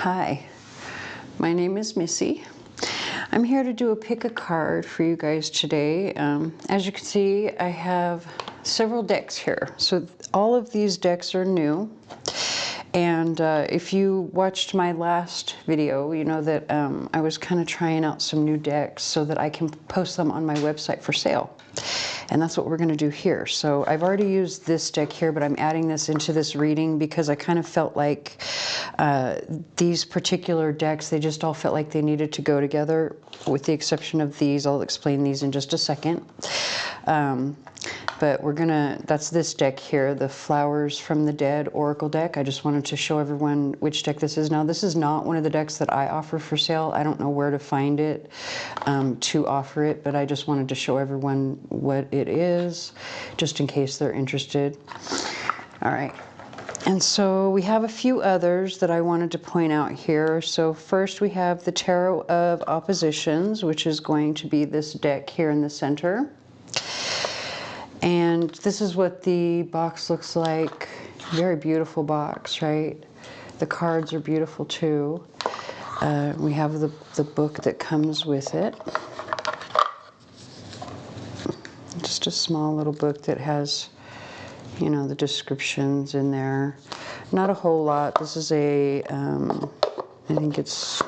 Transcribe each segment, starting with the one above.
Hi, my name is Missy. I'm here to do a pick a card for you guys today. As you can see, I have several decks here. So all of these decks are new. And if you watched my last video, you know that I was kind of trying out some new decks so that I can post them on my website for sale. And that's what we're going to do here. So I've already used this deck here, but I'm adding this into this reading because I kind of felt like these particular decks, they just all felt like they needed to go together, with the exception of these. I'll explain these in just a second. But we're gonna, that's this deck here, the Flowers from the Dead Oracle deck. I just wanted to show everyone which deck this is. Now, this is not one of the decks that I offer for sale. I don't know where to find it to offer it, but I just wanted to show everyone what it is, just in case they're interested. All right. And so we have a few others that I wanted to point out here. So first we have the Tarot of Oppositions, which is going to be this deck here in the center. And this is what the box looks like. Very beautiful box, right? The cards are beautiful too. We have the book that comes with it. Just a small little book that has, you know, the descriptions in there. Not a whole lot. This is a, I think it's,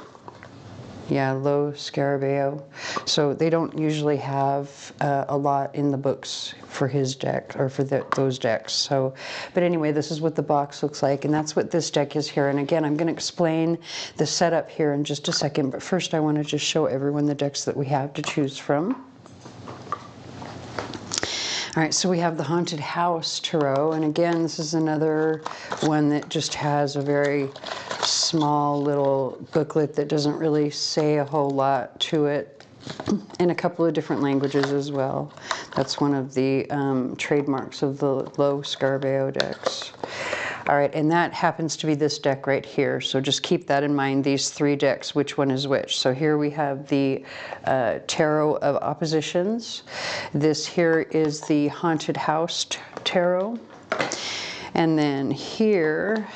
yeah, low Scarabeo. So they don't usually have a lot in the books for his deck, or for those decks. So, but anyway, this is what the box looks like, and that's what this deck is here. And again, I'm going to explain the setup here in just a second, but first I want to just show everyone the decks that we have to choose from. All right, so we have the Haunted House Tarot, and again, this is another one that just has a very small little booklet that doesn't really say a whole lot to it, in a couple of different languages as well. That's one of the trademarks of the low Scarabeo decks. All right, and that happens to be this deck right here. So just keep that in mind, these three decks, which one is which. So here we have the Tarot of Oppositions. This here is the Haunted House Tarot. And then here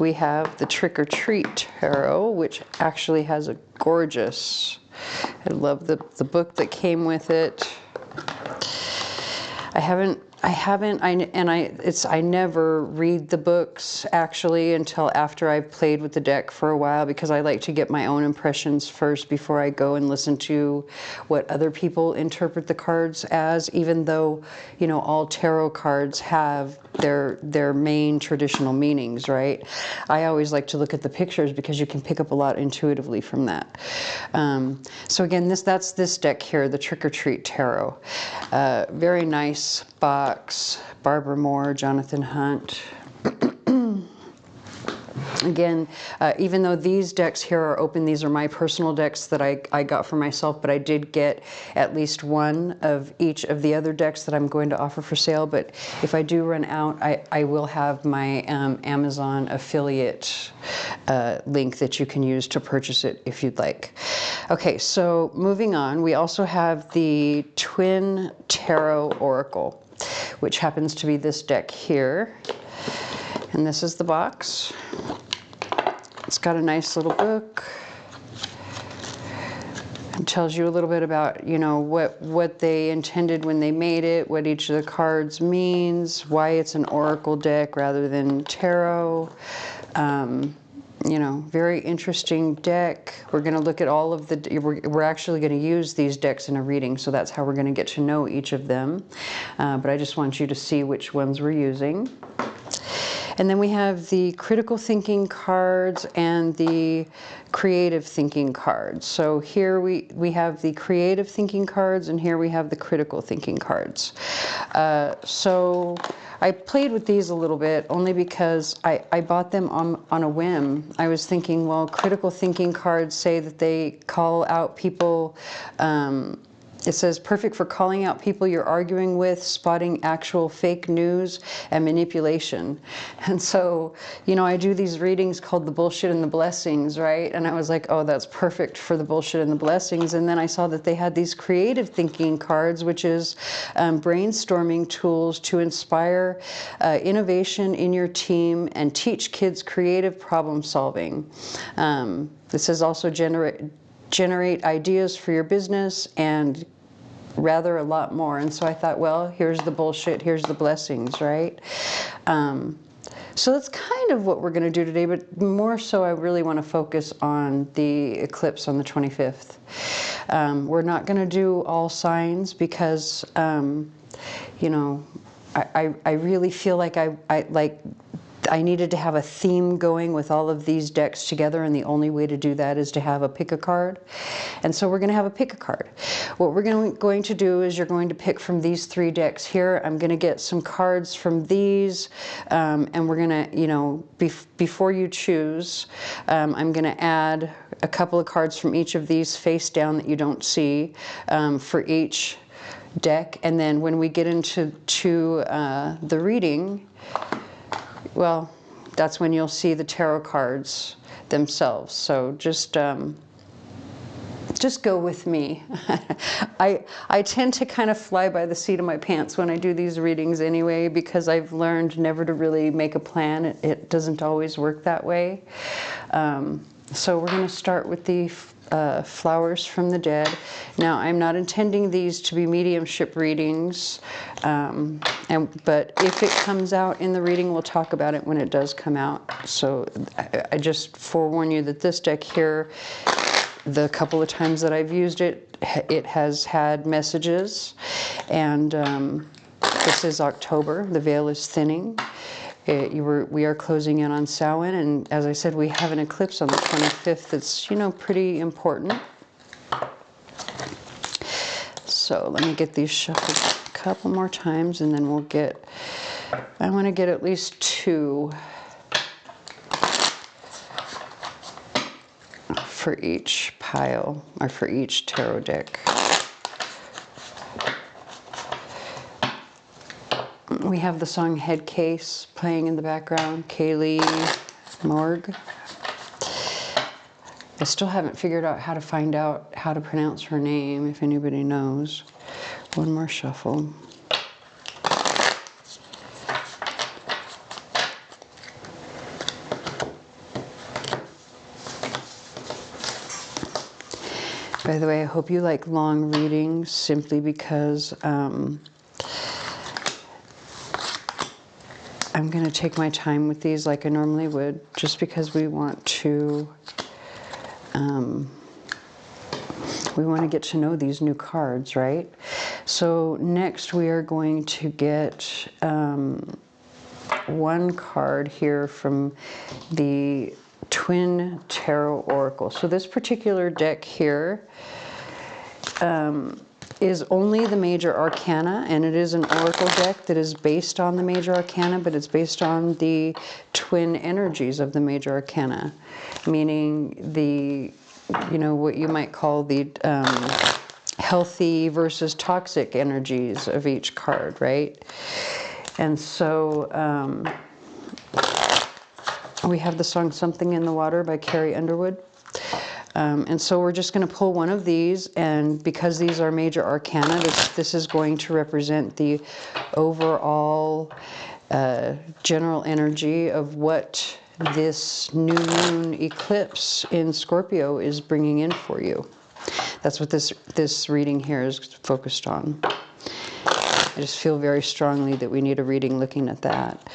we have the Trick or Treat Tarot, which actually has a gorgeous, I love the book that came with it. I never read the books actually until after I played with the deck for a while, because I like to get my own impressions first before I go and listen to what other people interpret the cards as, even though, you know, all tarot cards have their main traditional meanings, right? I always like to look at the pictures because you can pick up a lot intuitively from that. So again, that's this deck here, the Trick or Treat Tarot. Very nice box. Barbara Moore, Jonathan Hunt. Again, even though these decks here are open, these are my personal decks that I got for myself, but I did get at least one of each of the other decks that I'm going to offer for sale. But if I do run out, I will have my Amazon affiliate link that you can use to purchase it if you'd like. Okay, so moving on, we also have the Twin Tarot Oracle, which happens to be this deck here. And this is the box. It's got a nice little book. It tells you a little bit about, you know, what they intended when they made it, what each of the cards means, why it's an oracle deck rather than tarot. You know, very interesting deck. We're going to look at all of the, we're actually going to use these decks in a reading, so that's how we're going to get to know each of them. But I just want you to see which ones we're using. And then we have the critical thinking cards and the creative thinking cards. So here we have the creative thinking cards, and here we have the critical thinking cards. So I played with these a little bit only because I bought them on a whim. I was thinking, well, critical thinking cards say that they call out people It says, perfect for calling out people you're arguing with, spotting actual fake news, and manipulation. And so, you know, I do these readings called the bullshit and the blessings, right? And I was like, oh, that's perfect for the bullshit and the blessings. And then I saw that they had these creative thinking cards, which is brainstorming tools to inspire innovation in your team and teach kids creative problem solving. This says also generate ideas for your business and rather a lot more. And so I thought, well, here's the bullshit, here's the blessings, right? So that's kind of what we're going to do today, but more so I really want to focus on the eclipse on the 25th. We're not going to do all signs because, you know, I really feel like I needed to have a theme going with all of these decks together, and the only way to do that is to have a pick a card. And so we're going to have a pick a card. What we're going to do is you're going to pick from these 3 decks here. I'm going to get some cards from these, and we're going to, you know, before you choose, I'm going to add a couple of cards from each of these face down that you don't see for each deck. And then when we get into the reading, well, that's when you'll see the tarot cards themselves. So just go with me. I tend to kind of fly by the seat of my pants when I do these readings anyway, because I've learned never to really make a plan. It doesn't always work that way. So we're going to start with the flowers from the dead. Now, I'm not intending these to be mediumship readings, but if it comes out in the reading, we'll talk about it when it does come out. So I just forewarn you that this deck here, the couple of times that I've used it, it has had messages. And this is October. The veil is thinning. We are closing in on Samhain, and as I said, we have an eclipse on the 25th that's, you know, pretty important. So let me get these shuffled a couple more times, and then we'll get, I want to get at least 2 for each pile, or for each tarot deck. We have the song Head Case playing in the background, Kaylee Morg. I still haven't figured out how to find out how to pronounce her name, if anybody knows. One more shuffle. By the way, I hope you like long readings, simply because I'm going to take my time with these like I normally would, just because we want to get to know these new cards, right? So next we are going to get one card here from the Twin Tarot Oracle. So this particular deck here is only the major arcana, and it is an oracle deck that is based on the major arcana, but it's based on the twin energies of the major arcana, meaning the, you know, what you might call the healthy versus toxic energies of each card, right? And so we have the song Something in the Water by Carrie Underwood. And so we're just going to pull one of these, and because these are major arcana, this is going to represent the overall general energy of what this new moon eclipse in Scorpio is bringing in for you. That's what this reading here is focused on. I just feel very strongly that we need a reading looking at that.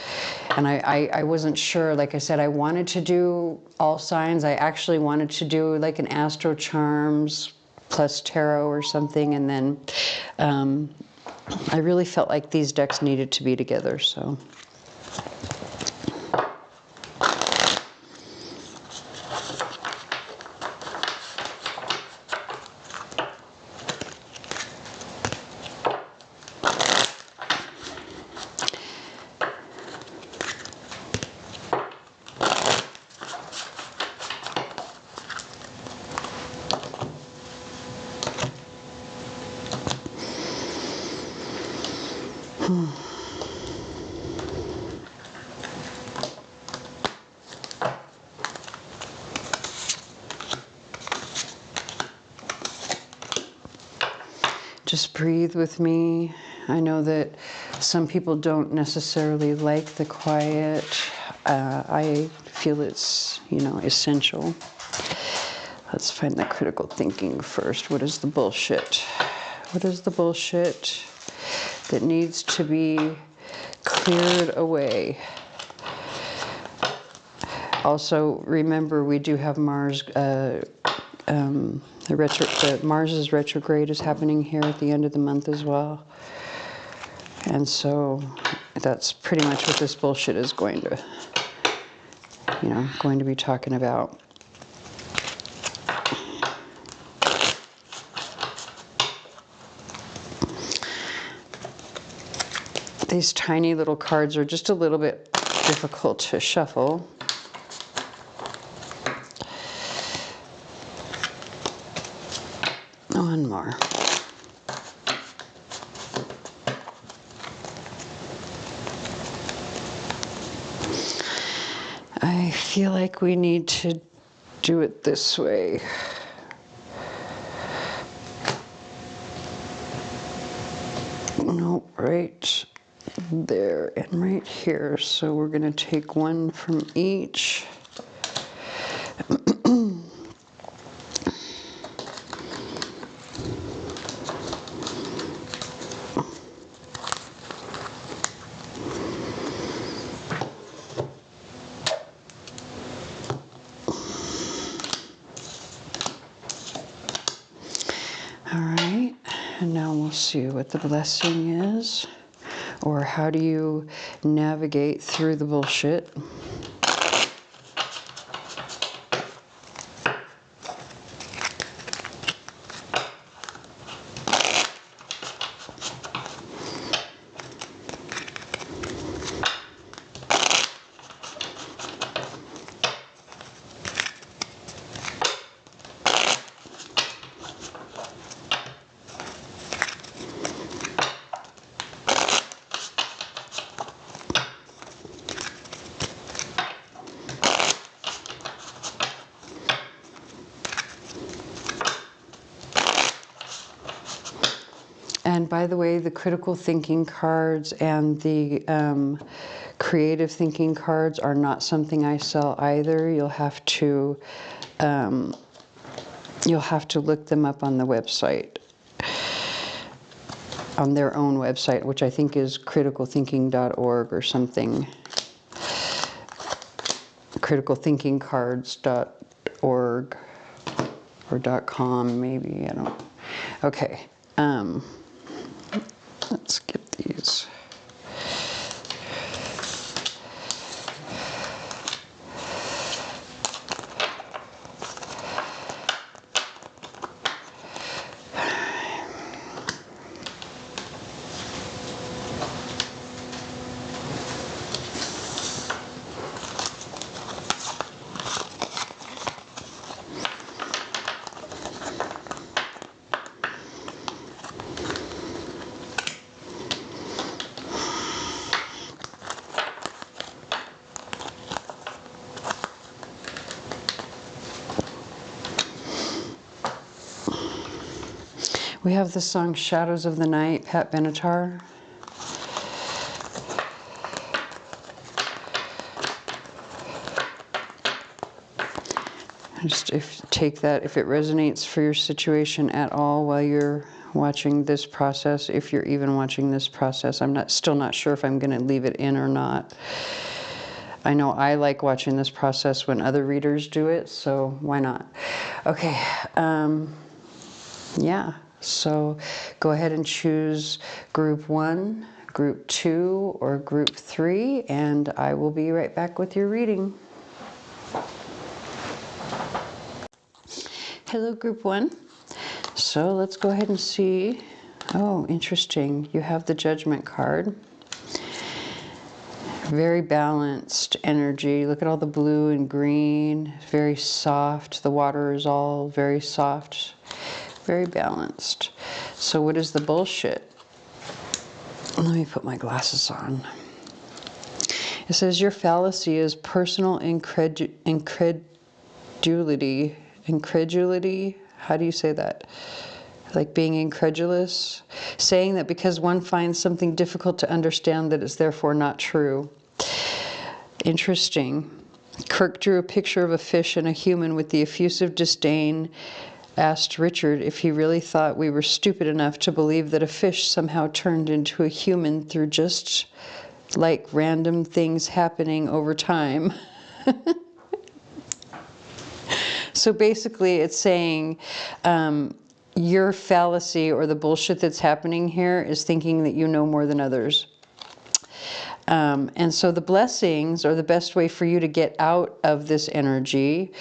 And I wasn't sure, like I said, I wanted to do all signs. I actually wanted to do like an Astro Charms plus tarot or something. And then I really felt like these decks needed to be together, so. Just breathe with me. I know that some people don't necessarily like the quiet. I feel it's, you know, essential. Let's find the critical thinking first. What is the bullshit? What is the bullshit that needs to be cleared away? Also, remember, we do have Mars, Mars's retrograde is happening here at the end of the month as well. And so that's pretty much what this bullshit is going to, you know, going to be talking about. These tiny little cards are just a little bit difficult to shuffle. One more. I feel like we need to do it this way. Nope, right there and right here. So we're going to take one from each. All right, and now we'll see what the blessing is, or how do you navigate through the bullshit. And by the way, the critical thinking cards and the creative thinking cards are not something I sell either. You'll have to look them up on the website, on their own website, which I think is criticalthinking.org or something. criticalthinkingcards.org or .com maybe, I don't. Okay. Let's get these. We have the song Shadows of the Night, Pat Benatar. Just take that if it resonates for your situation at all while you're watching this process, if you're even watching this process. I'm still not sure if I'm going to leave it in or not. I know I like watching this process when other readers do it, so why not? Okay, yeah, so go ahead and choose group 1, group 2, or group 3, and I will be right back with your reading. Hello, group 1. So let's go ahead and see. Oh, interesting. You have the Judgment card. Very balanced energy. Look at all the blue and green. Very soft. The water is all very soft. Very balanced. So what is the bullshit? Let me put my glasses on. It says your fallacy is personal incredulity. Incredulity? How do you say that? Like being incredulous? Saying that because one finds something difficult to understand that it's therefore not true. Interesting. Kirk drew a picture of a fish and a human with the effusive disdain, asked Richard if he really thought we were stupid enough to believe that a fish somehow turned into a human through just like random things happening over time. So basically it's saying your fallacy or the bullshit that's happening here is thinking that you know more than others. And so the blessings are the best way for you to get out of this energy,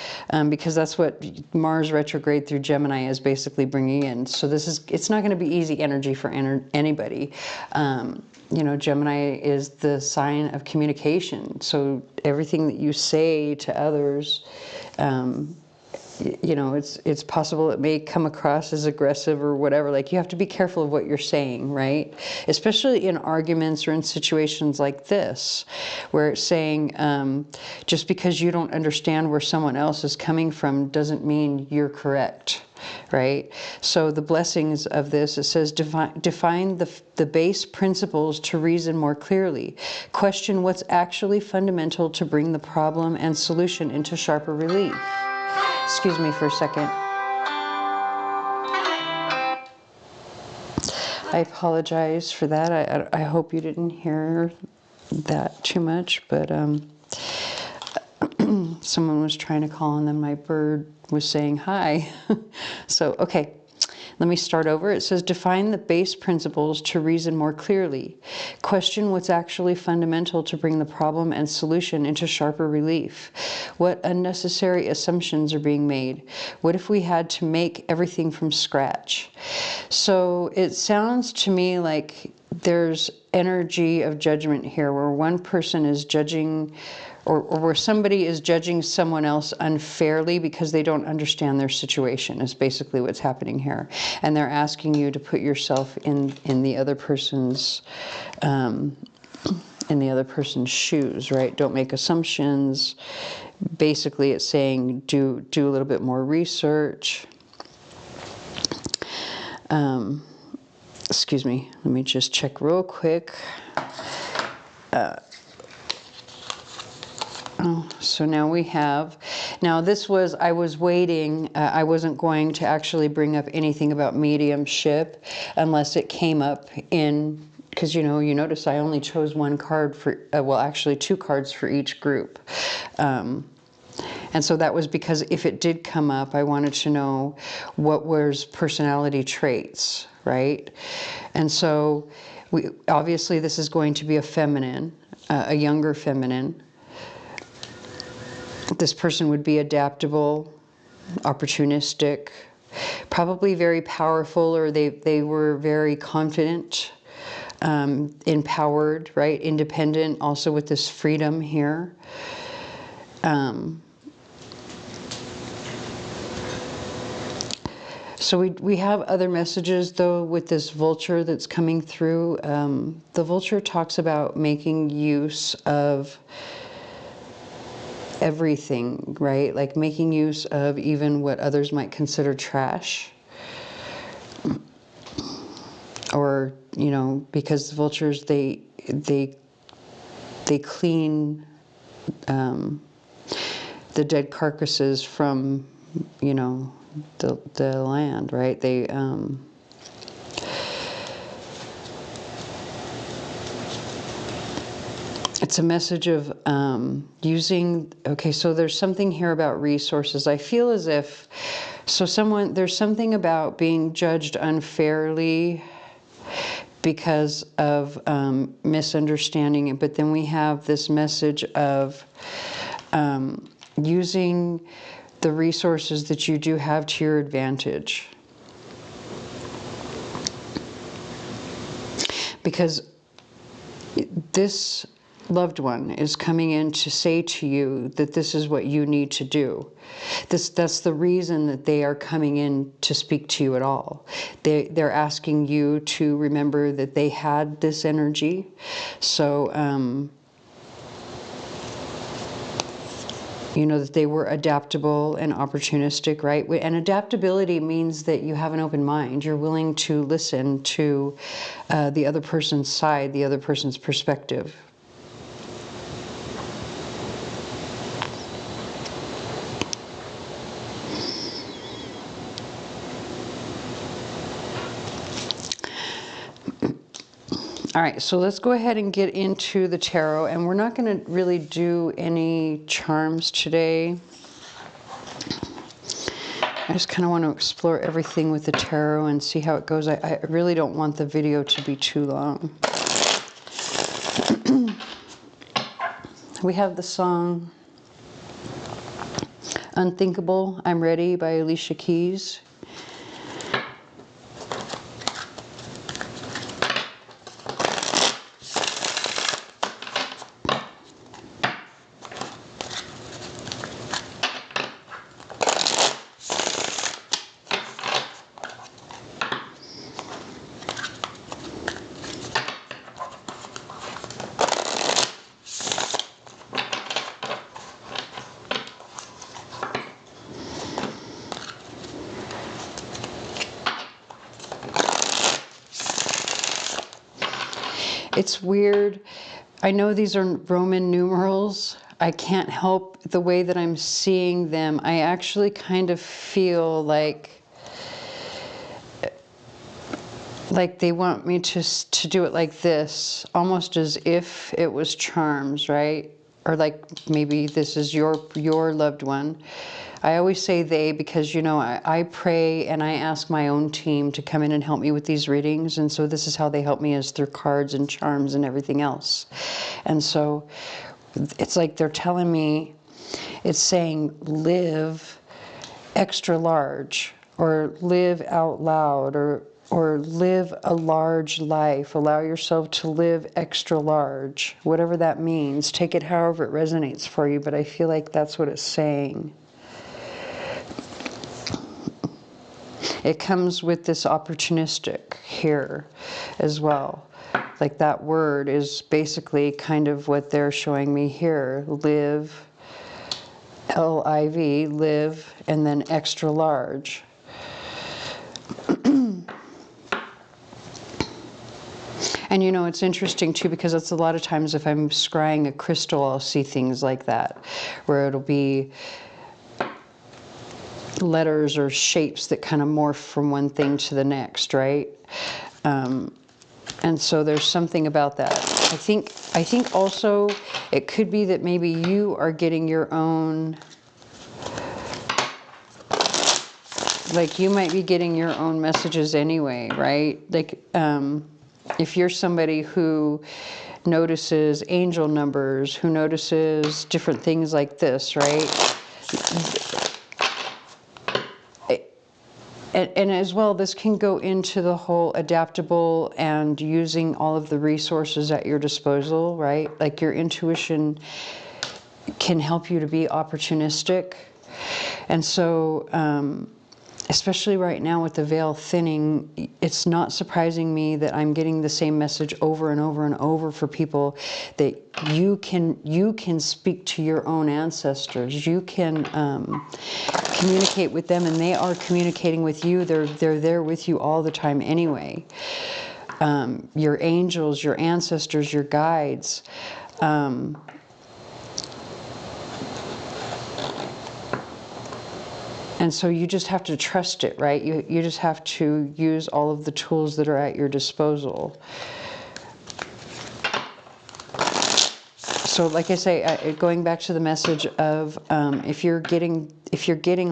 because that's what Mars retrograde through Gemini is basically bringing in. So it's not going to be easy energy for anybody. You know, Gemini is the sign of communication. So everything that you say to others, you know, it's possible it may come across as aggressive or whatever. Like, you have to be careful of what you're saying, right? Especially in arguments or in situations like this, where it's saying just because you don't understand where someone else is coming from doesn't mean you're correct, right? So the blessings of this, it says, define the base principles to reason more clearly. Question what's actually fundamental to bring the problem and solution into sharper relief. Excuse me for a second. I apologize for that. I hope you didn't hear that too much, but someone was trying to call and then my bird was saying hi. So, okay. Let me start over. It says, define the base principles to reason more clearly. Question what's actually fundamental to bring the problem and solution into sharper relief. What unnecessary assumptions are being made? What if we had to make everything from scratch? So it sounds to me like there's energy of judgment here, where one person is judging, or where somebody is judging someone else unfairly because they don't understand their situation, is basically what's happening here. And they're asking you to put yourself in the other person's shoes, right? Don't make assumptions. Basically, it's saying do a little bit more research. Excuse me, let me just check real quick. So now we have, this was, I was waiting, I wasn't going to actually bring up anything about mediumship unless it came up in, because you notice I only chose one card for, well actually 2 cards for each group. And so that was because if it did come up, I wanted to know what was personality traits, right? And so obviously this is going to be a feminine, a younger feminine. This person would be adaptable, opportunistic, probably very powerful, or they were very confident, empowered, right? Independent, also with this freedom here. So we have other messages, though, with this vulture that's coming through. The vulture talks about making use of everything, right? Like making use of even what others might consider trash. Or, because the vultures, they clean the dead carcasses from, the land, right? They it's a message of using, okay, so there's something here about resources. I feel as if, there's something about being judged unfairly because of misunderstanding, but then we have this message of using the resources that you do have to your advantage. Because this loved one is coming in to say to you that this is what you need to do. That's the reason that they are coming in to speak to you at all. They're asking you to remember that they had this energy. So, you know, that they were adaptable and opportunistic, right? And adaptability means that you have an open mind. You're willing to listen to the other person's side, the other person's perspective. All right, so let's go ahead and get into the tarot, and we're not going to really do any charms today. I just kind of want to explore everything with the tarot and see how it goes. I really don't want the video to be too long. We have the song Unthinkable, I'm Ready by Alicia Keys. It's weird. I know these are Roman numerals. I can't help the way that I'm seeing them. I actually kind of feel like they want me to do it like this, almost as if it was charms, right? Or like maybe this is your loved one. I always say they because, you know, I pray and I ask my own team to come in and help me with these readings. And so this is how they help me, is through cards and charms and everything else. And so it's like they're telling me, it's saying live extra large, or live out loud, or live a large life. Allow yourself to live extra large, whatever that means. Take it however it resonates for you, but I feel like that's what it's saying. It comes with this opportunistic here as well. Like that word is basically kind of what they're showing me here. Live, L-I-V, live, and then extra large. And you know, it's interesting too, because it's a lot of times if I'm scrying a crystal, I'll see things like that, where it'll be letters or shapes that kind of morph from one thing to the next, right? And so there's something about that. I think also it could be that maybe you are getting your own, like you might be getting your own messages anyway, right? Like if you're somebody who notices angel numbers, who notices different things like this, right? And as well, this can go into the whole adaptable and using all of the resources at your disposal, right? Like your intuition can help you to be opportunistic. And so, especially right now with the veil thinning, it's not surprising me that I'm getting the same message over and over and over for people, that you can speak to your own ancestors. You can communicate with them, and they are communicating with you. They're there with you all the time anyway. Your angels, your ancestors, your guides. And so you just have to trust it, right? You just have to use all of the tools that are at your disposal. So like I say, going back to the message of if you're getting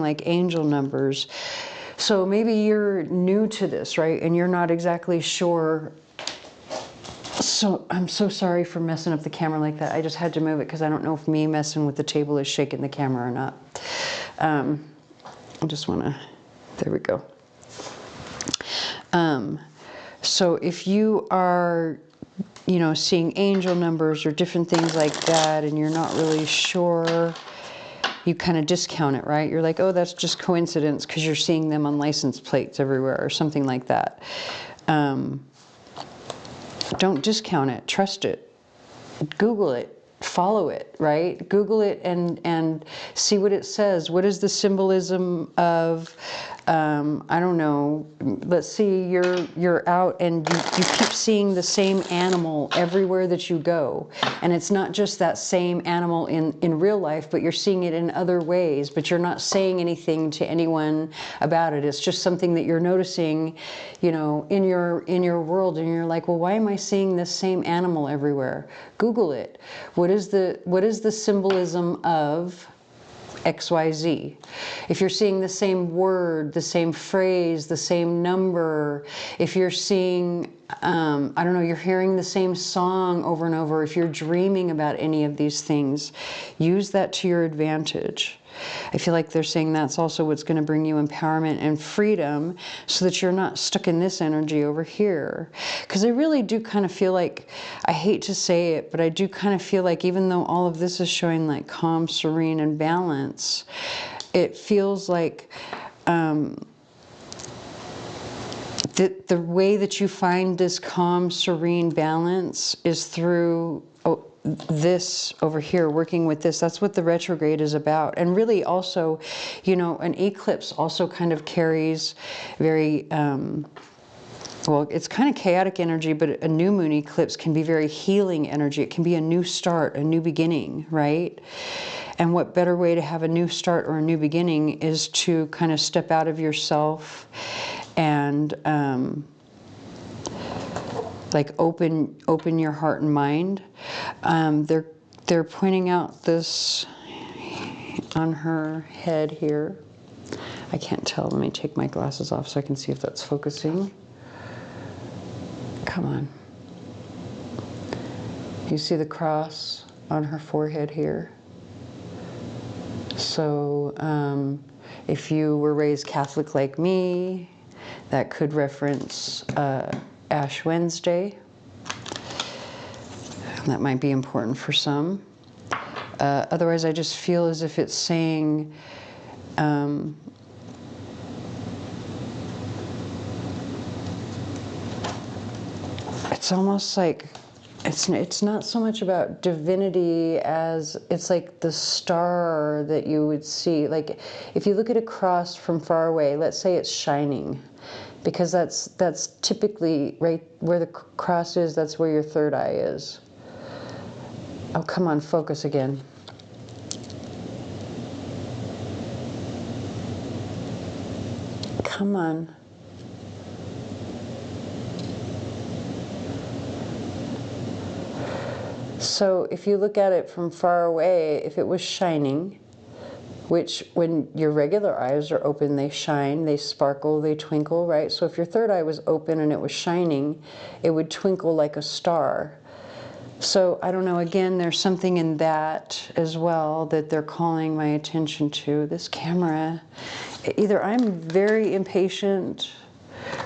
like angel numbers, so maybe you're new to this, right? And you're not exactly sure. So I'm so sorry for messing up the camera like that. I just had to move it because I don't know if me messing with the table is shaking the camera or not. I just want to, there we go. So if you are you know, seeing angel numbers or different things like that, and you're not really sure, you kind of discount it, right? You're like, oh, that's just coincidence because you're seeing them on license plates everywhere or something like that. Don't discount it. Trust it. Google it. Follow it, right? Google it and see what it says. What is the symbolism of, I don't know, let's see, you're out and you keep seeing the same animal everywhere that you go. And it's not just that same animal in real life, but you're seeing it in other ways, but you're not saying anything to anyone about it. It's just something that you're noticing, you know, in your world, and you're like, well, why am I seeing this same animal everywhere? Google it. What is the symbolism of XYZ? If you're seeing the same word, the same phrase, the same number, if you're seeing, I don't know, you're hearing the same song over and over, if you're dreaming about any of these things, use that to your advantage. I feel like they're saying that's also what's going to bring you empowerment and freedom, so that you're not stuck in this energy over here. Because I really do kind of feel like, I hate to say it, but I do kind of feel like even though all of this is showing like calm, serene, and balance, it feels like the way that you find this calm, serene balance is through this over here, working with this. That's what the retrograde is about. And really also, you know, an eclipse also kind of carries very, well, it's kind of chaotic energy, but a new moon eclipse can be very healing energy. It can be a new start, a new beginning, right? And what better way to have a new start or a new beginning is to kind of step out of yourself and like open your heart and mind. They're pointing out this on her head here. I can't tell. Let me take my glasses off so I can see if that's focusing. Come on. You see the cross on her forehead here? So if you were raised Catholic like me, that could reference Ash Wednesday. That might be important for some. Otherwise, I just feel as if it's saying, it's almost like, it's not so much about divinity as it's like the star that you would see. Like if you look at a cross from far away, let's say it's shining, because that's typically right where the cross is, that's where your third eye is. Oh, come on, focus again. Come on. So if you look at it from far away, if it was shining, which when your regular eyes are open, they shine, they sparkle, they twinkle, right? So if your third eye was open and it was shining, it would twinkle like a star. So I don't know, again, there's something in that as well that they're calling my attention to. This camera, either I'm very impatient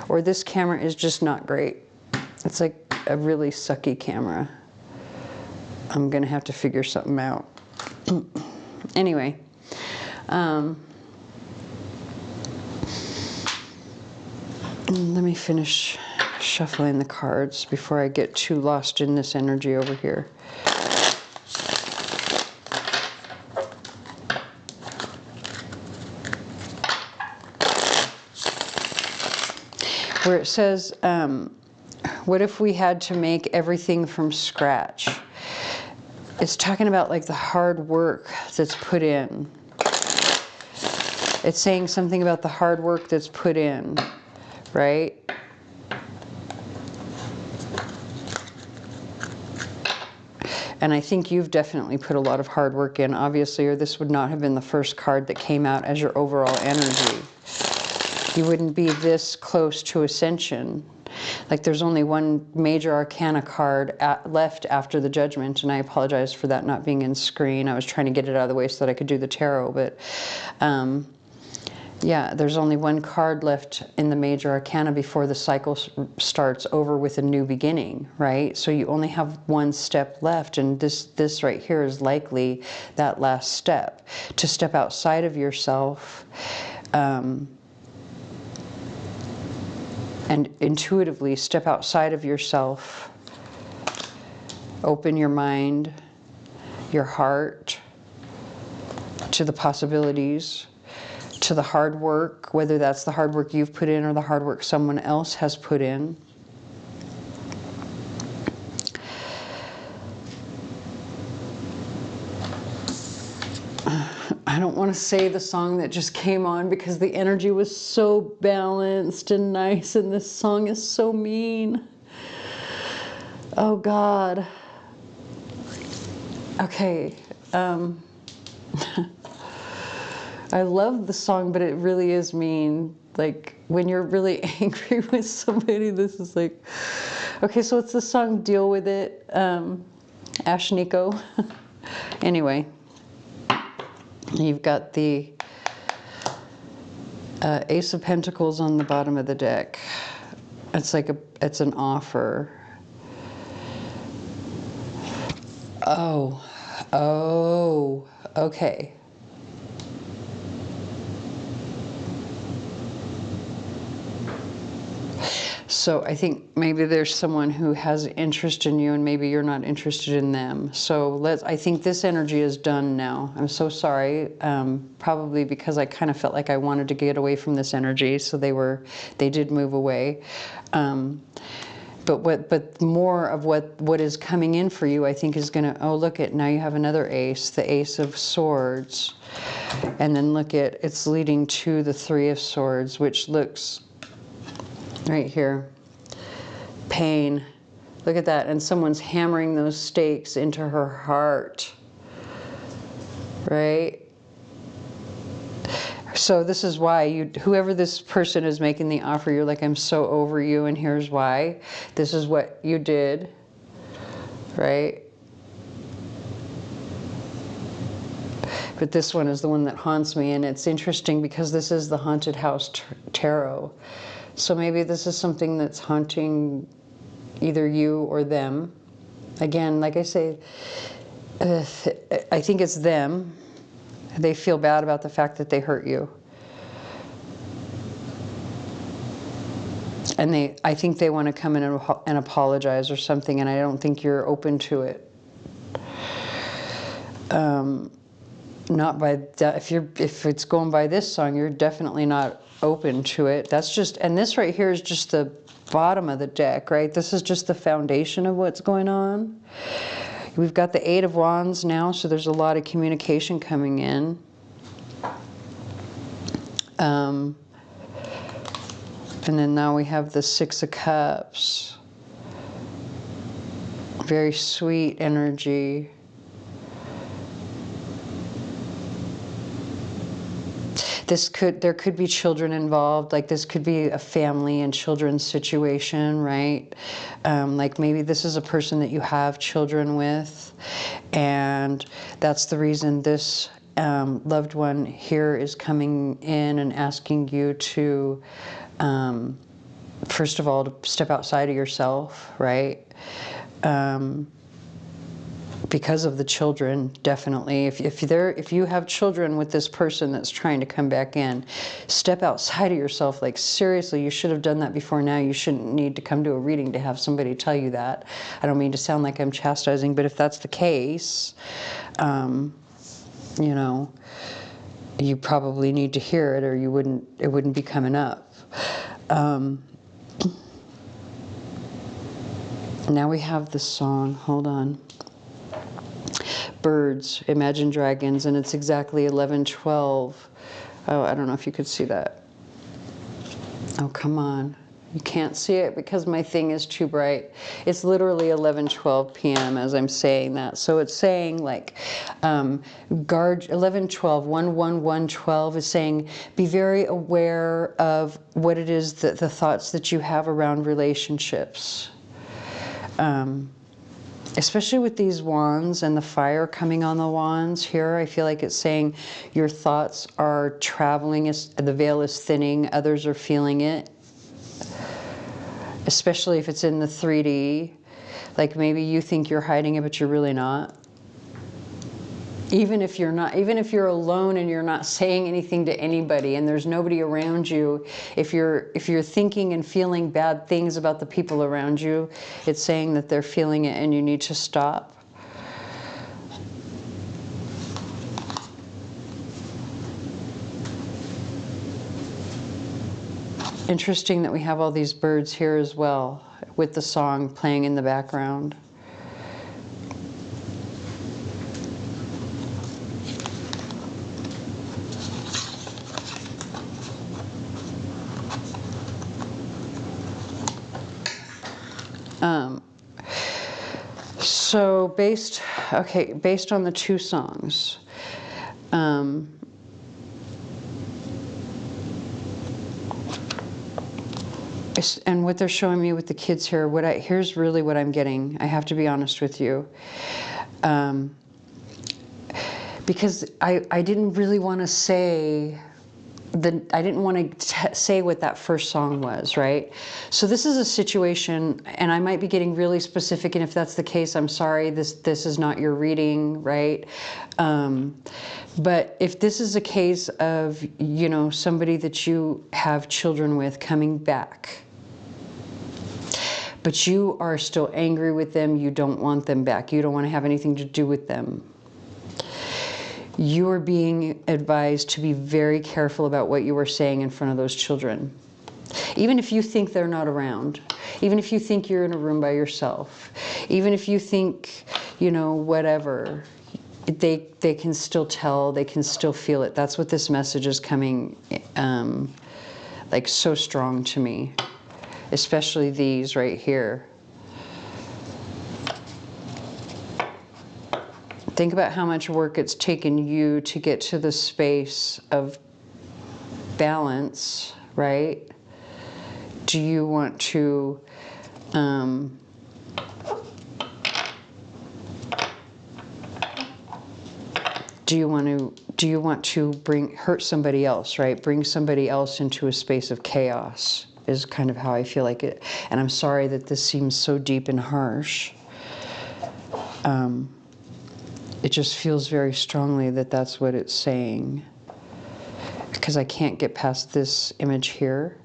or this camera is just not great. It's like a really sucky camera. I'm gonna have to figure something out. Anyway, let me finish shuffling the cards before I get too lost in this energy over here. Where it says, what if we had to make everything from scratch? It's talking about like the hard work that's put in. It's saying something about the hard work that's put in, right? And I think you've definitely put a lot of hard work in, obviously, or this would not have been the first card that came out as your overall energy. You wouldn't be this close to ascension. Like there's only one major arcana card left after the Judgment, and I apologize for that not being in screen. I was trying to get it out of the way so that I could do the tarot, but Yeah, there's only one card left in the major arcana before the cycle starts over with a new beginning, right? So you only have one step left, and this right here is likely that last step. To step outside of yourself and intuitively step outside of yourself, open your mind, your heart to the possibilities, to the hard work, whether that's the hard work you've put in or the hard work someone else has put in. I don't want to say the song that just came on because the energy was so balanced and nice, and this song is so mean. Oh God. Okay. I love the song, but it really is mean. Like, when you're really angry with somebody, this is like... Okay, so it's the song Deal With It, Ash Nico. Anyway, you've got the Ace of Pentacles on the bottom of the deck. It's like it's an offer. Oh, okay. So I think maybe there's someone who has interest in you and maybe you're not interested in them. So I think this energy is done now. I'm so sorry. Probably because I kind of felt like I wanted to get away from this energy. So they did move away. But more of what is coming in for you, I think, is going to, oh, look at, now you have another ace, the Ace of Swords. And then look at, it's leading to the Three of Swords, which looks right here, pain. Look at that. And someone's hammering those stakes into her heart, right? So this is why whoever this person is making the offer, you're like, I'm so over you, and here's why. This is what you did, right? But this one is the one that haunts me, and it's interesting because this is the Haunted House Tarot. So maybe this is something that's haunting either you or them. Again, like I say, I think it's them. They feel bad about the fact that they hurt you. And I think they want to come in and apologize or something, and I don't think you're open to it. Not by that. If it's going by this song, you're definitely not open to it. That's just, and this right here is just the bottom of the deck, right? This is just the foundation of what's going on. We've got the Eight of Wands now, so there's a lot of communication coming in. And then now we have the Six of Cups. Very sweet energy. There could be children involved, like this could be a family and children's situation, right? Like maybe this is a person that you have children with, and that's the reason this loved one here is coming in and asking you to, first of all, to step outside of yourself, right? Because of the children, definitely. If you have children with this person that's trying to come back in, step outside of yourself. Like, seriously, you should have done that before now. You shouldn't need to come to a reading to have somebody tell you that. I don't mean to sound like I'm chastising, but if that's the case, you know, you probably need to hear it, or it wouldn't be coming up. Now we have the song, hold on. Birds, Imagine Dragons, and it's exactly 11:12. Oh, I don't know if you could see that. Oh, come on. You can't see it because my thing is too bright. It's literally 11:12 p.m. as I'm saying that. So it's saying like, guard 11:12, 11112 is saying, be very aware of what it is that the thoughts that you have around relationships. especially with these wands and the fire coming on the wands here, I feel like it's saying your thoughts are traveling, the veil is thinning, others are feeling it. Especially if it's in the 3D. Like maybe you think you're hiding it, but you're really not. Even if you're not, even if you're alone and you're not saying anything to anybody and there's nobody around you, if you're thinking and feeling bad things about the people around you, it's saying that they're feeling it and you need to stop. Interesting that we have all these birds here as well, with the song playing in the background. So based on the two songs, and what they're showing me with the kids here, here's really what I'm getting. I have to be honest with you. Because I didn't really want to say, I didn't want to say what that first song was, right? So this is a situation, and I might be getting really specific, and if that's the case, I'm sorry, this is not your reading, right? But if this is a case of, you know, somebody that you have children with coming back, but you are still angry with them, you don't want them back, you don't want to have anything to do with them, you are being advised to be very careful about what you are saying in front of those children. Even if you think they're not around, even if you think you're in a room by yourself, even if you think, you know, whatever, they can still tell, they can still feel it. That's what this message is coming, like so strong to me, especially these right here. Think about how much work it's taken you to get to the space of balance, right? Do you want to do you want to hurt somebody else, right? Bring somebody else into a space of chaos is kind of how I feel like it. And I'm sorry that this seems so deep and harsh. It just feels very strongly that that's what it's saying. Because I can't get past this image here.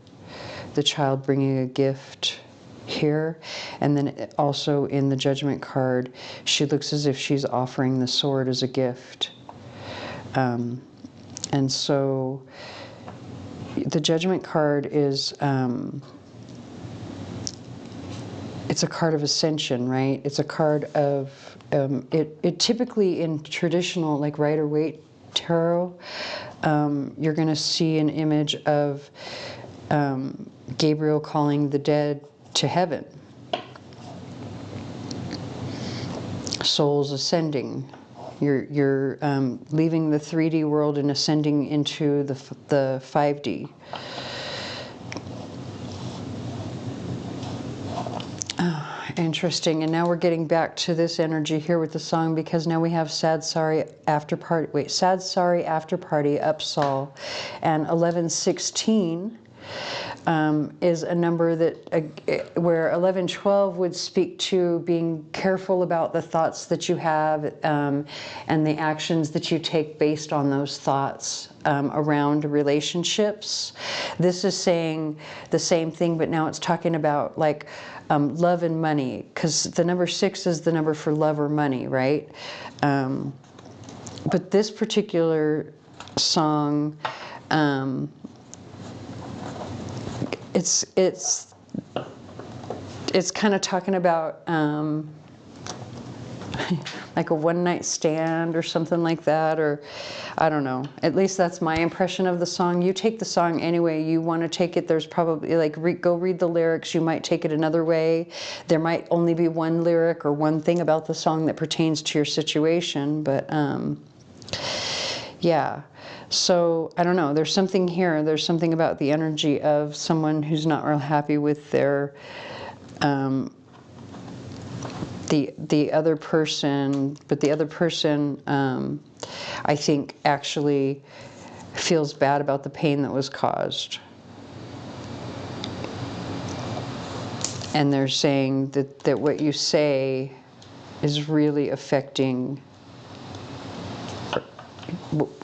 The child bringing a gift here. And then also in the Judgment card, she looks as if she's offering the sword as a gift. And so the Judgment card is... it's a card of ascension, right? It's a card of, it typically in traditional, like Rider-Waite tarot, you're going to see an image of Gabriel calling the dead to heaven. Souls ascending. You're leaving the 3D world and ascending into the 5D. Interesting. And now we're getting back to this energy here with the song, because now we have Sad Sorry After Party. Wait, Sad Sorry After Party, Upsall. And 1116 is a number that where 1112 would speak to being careful about the thoughts that you have and the actions that you take based on those thoughts around relationships. This is saying the same thing, but now it's talking about like love and money, because the number 6 is the number for love or money, right? But this particular song, it's kind of talking about like a one-night stand or something like that, or I don't know. At least that's my impression of the song. You take the song anyway you want to take it. There's probably, like, go read the lyrics. You might take it another way. There might only be one lyric or one thing about the song that pertains to your situation, but yeah. So, I don't know. There's something here. There's something about the energy of someone who's not real happy with their the other person, but the other person, I think, actually feels bad about the pain that was caused. And they're saying that what you say is really affecting.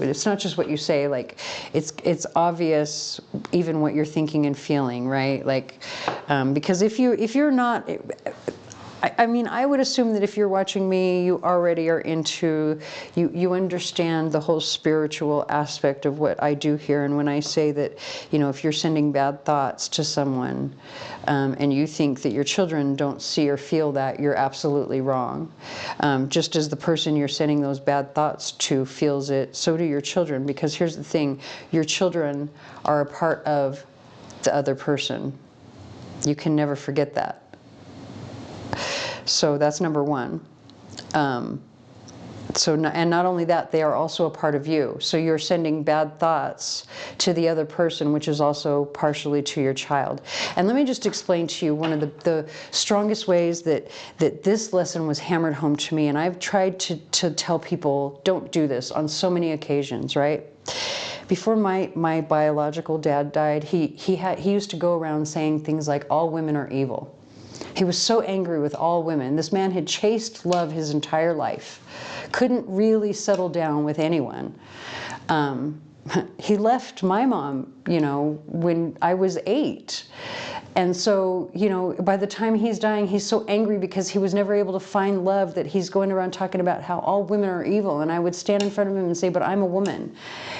It's not just what you say, like it's obvious even what you're thinking and feeling, right? Like because if you're not, I mean, I would assume that if you're watching me, you already are into, you understand the whole spiritual aspect of what I do here. And when I say that, you know, if you're sending bad thoughts to someone and you think that your children don't see or feel that, you're absolutely wrong. Just as the person you're sending those bad thoughts to feels it, so do your children. Because here's the thing, your children are a part of the other person. You can never forget that. So that's number one. And not only that, they are also a part of you. So you're sending bad thoughts to the other person, which is also partially to your child. And let me just explain to you one of the strongest ways that this lesson was hammered home to me. And I've tried to tell people, don't do this on so many occasions, right? Before my biological dad died, he used to go around saying things like, all women are evil. He was so angry with all women. This man had chased love his entire life. Couldn't really settle down with anyone. He left my mom, you know, when I was 8. And so, you know, by the time he's dying, he's so angry because he was never able to find love that he's going around talking about how all women are evil. And I would stand in front of him and say, but I'm a woman.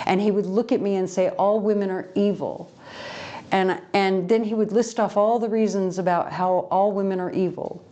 And he would look at me and say, all women are evil. And then he would list off all the reasons about how all women are evil.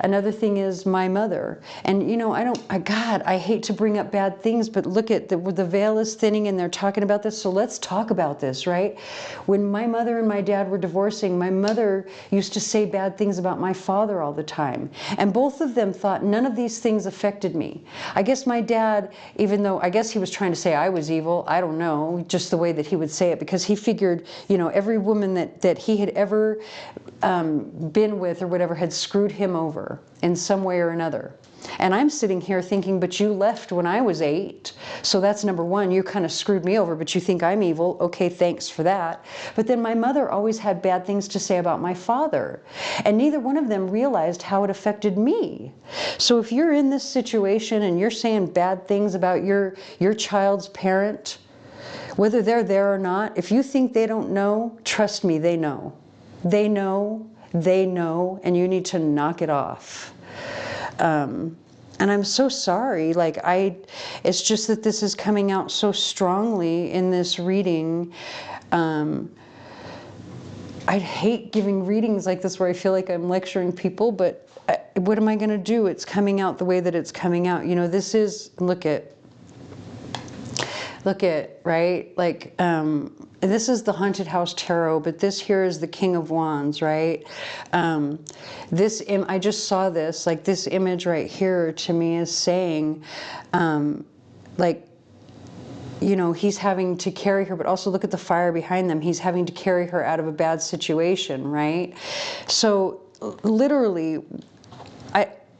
Another thing is my mother. And you know, God, I hate to bring up bad things, but look at the veil is thinning and they're talking about this. So let's talk about this, right? When my mother and my dad were divorcing, my mother used to say bad things about my father all the time. And both of them thought none of these things affected me. I guess my dad, even though I guess he was trying to say I was evil, I don't know, just the way that he would say it, because he figured, you know, every woman that he had ever been with or whatever had screwed him over in some way or another. And I'm sitting here thinking, but you left when I was 8. So that's number one. You kind of screwed me over, but you think I'm evil. Okay, thanks for that. But then my mother always had bad things to say about my father. And neither one of them realized how it affected me. So if you're in this situation and you're saying bad things about your child's parent, whether they're there or not, if you think they don't know, trust me, they know. They know, and you need to knock it off. And I'm so sorry, like it's just that this is coming out so strongly in this reading. I'd hate giving readings like this where I feel like I'm lecturing people, but what am I going to do? It's coming out the way that it's coming out. You know, this is, look at, right? Like, this is the Haunted House Tarot, but this here is the King of Wands, right? I just saw this, like this image right here to me is saying, like, you know, he's having to carry her, but also look at the fire behind them. He's having to carry her out of a bad situation, right? So literally,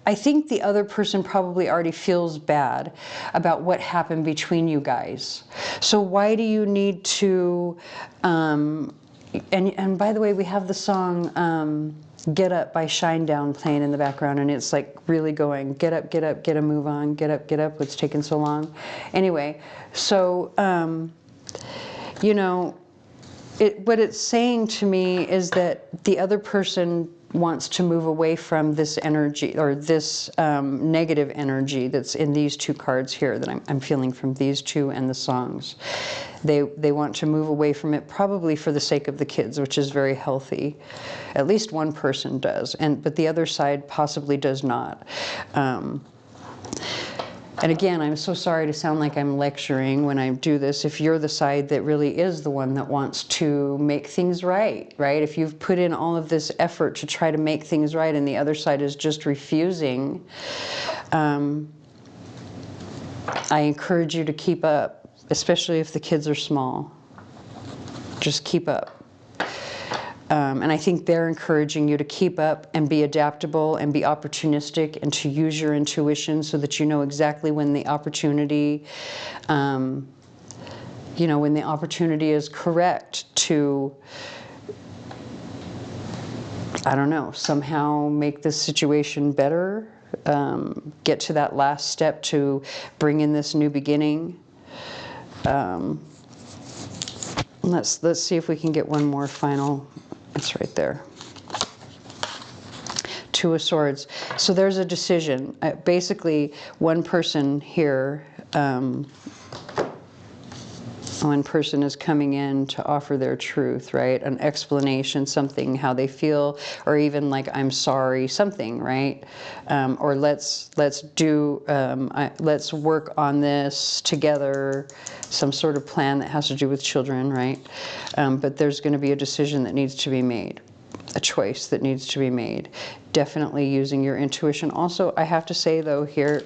I think the other person probably already feels bad about what happened between you guys. So why do you need to, and by the way, we have the song Get Up by Shinedown playing in the background, and it's like really going, get up, get a move on, get up, what's taking so long? Anyway, so, you know, what it's saying to me is that the other person wants to move away from this energy, or this negative energy that's in these two cards here that I'm feeling from these two and the songs. They want to move away from it, probably for the sake of the kids, which is very healthy. At least one person does, but the other side possibly does not. And again, I'm so sorry to sound like I'm lecturing when I do this. If you're the side that really is the one that wants to make things right, right? If you've put in all of this effort to try to make things right and the other side is just refusing, I encourage you to keep up, especially if the kids are small. Just keep up. And I think they're encouraging you to keep up and be adaptable and be opportunistic and to use your intuition so that you know exactly when the opportunity, when the opportunity is correct to, I don't know, somehow make this situation better, get to that last step to bring in this new beginning. Let's see if we can get one more final. It's right there. Two of Swords. So there's a decision. Basically, one person here, one person is coming in to offer their truth, right? An explanation, something, how they feel, or even like, I'm sorry, something, right? Or let's work on this together, some sort of plan that has to do with children, right? But there's going to be a decision that needs to be made, a choice that needs to be made. Definitely using your intuition. Also, I have to say though here,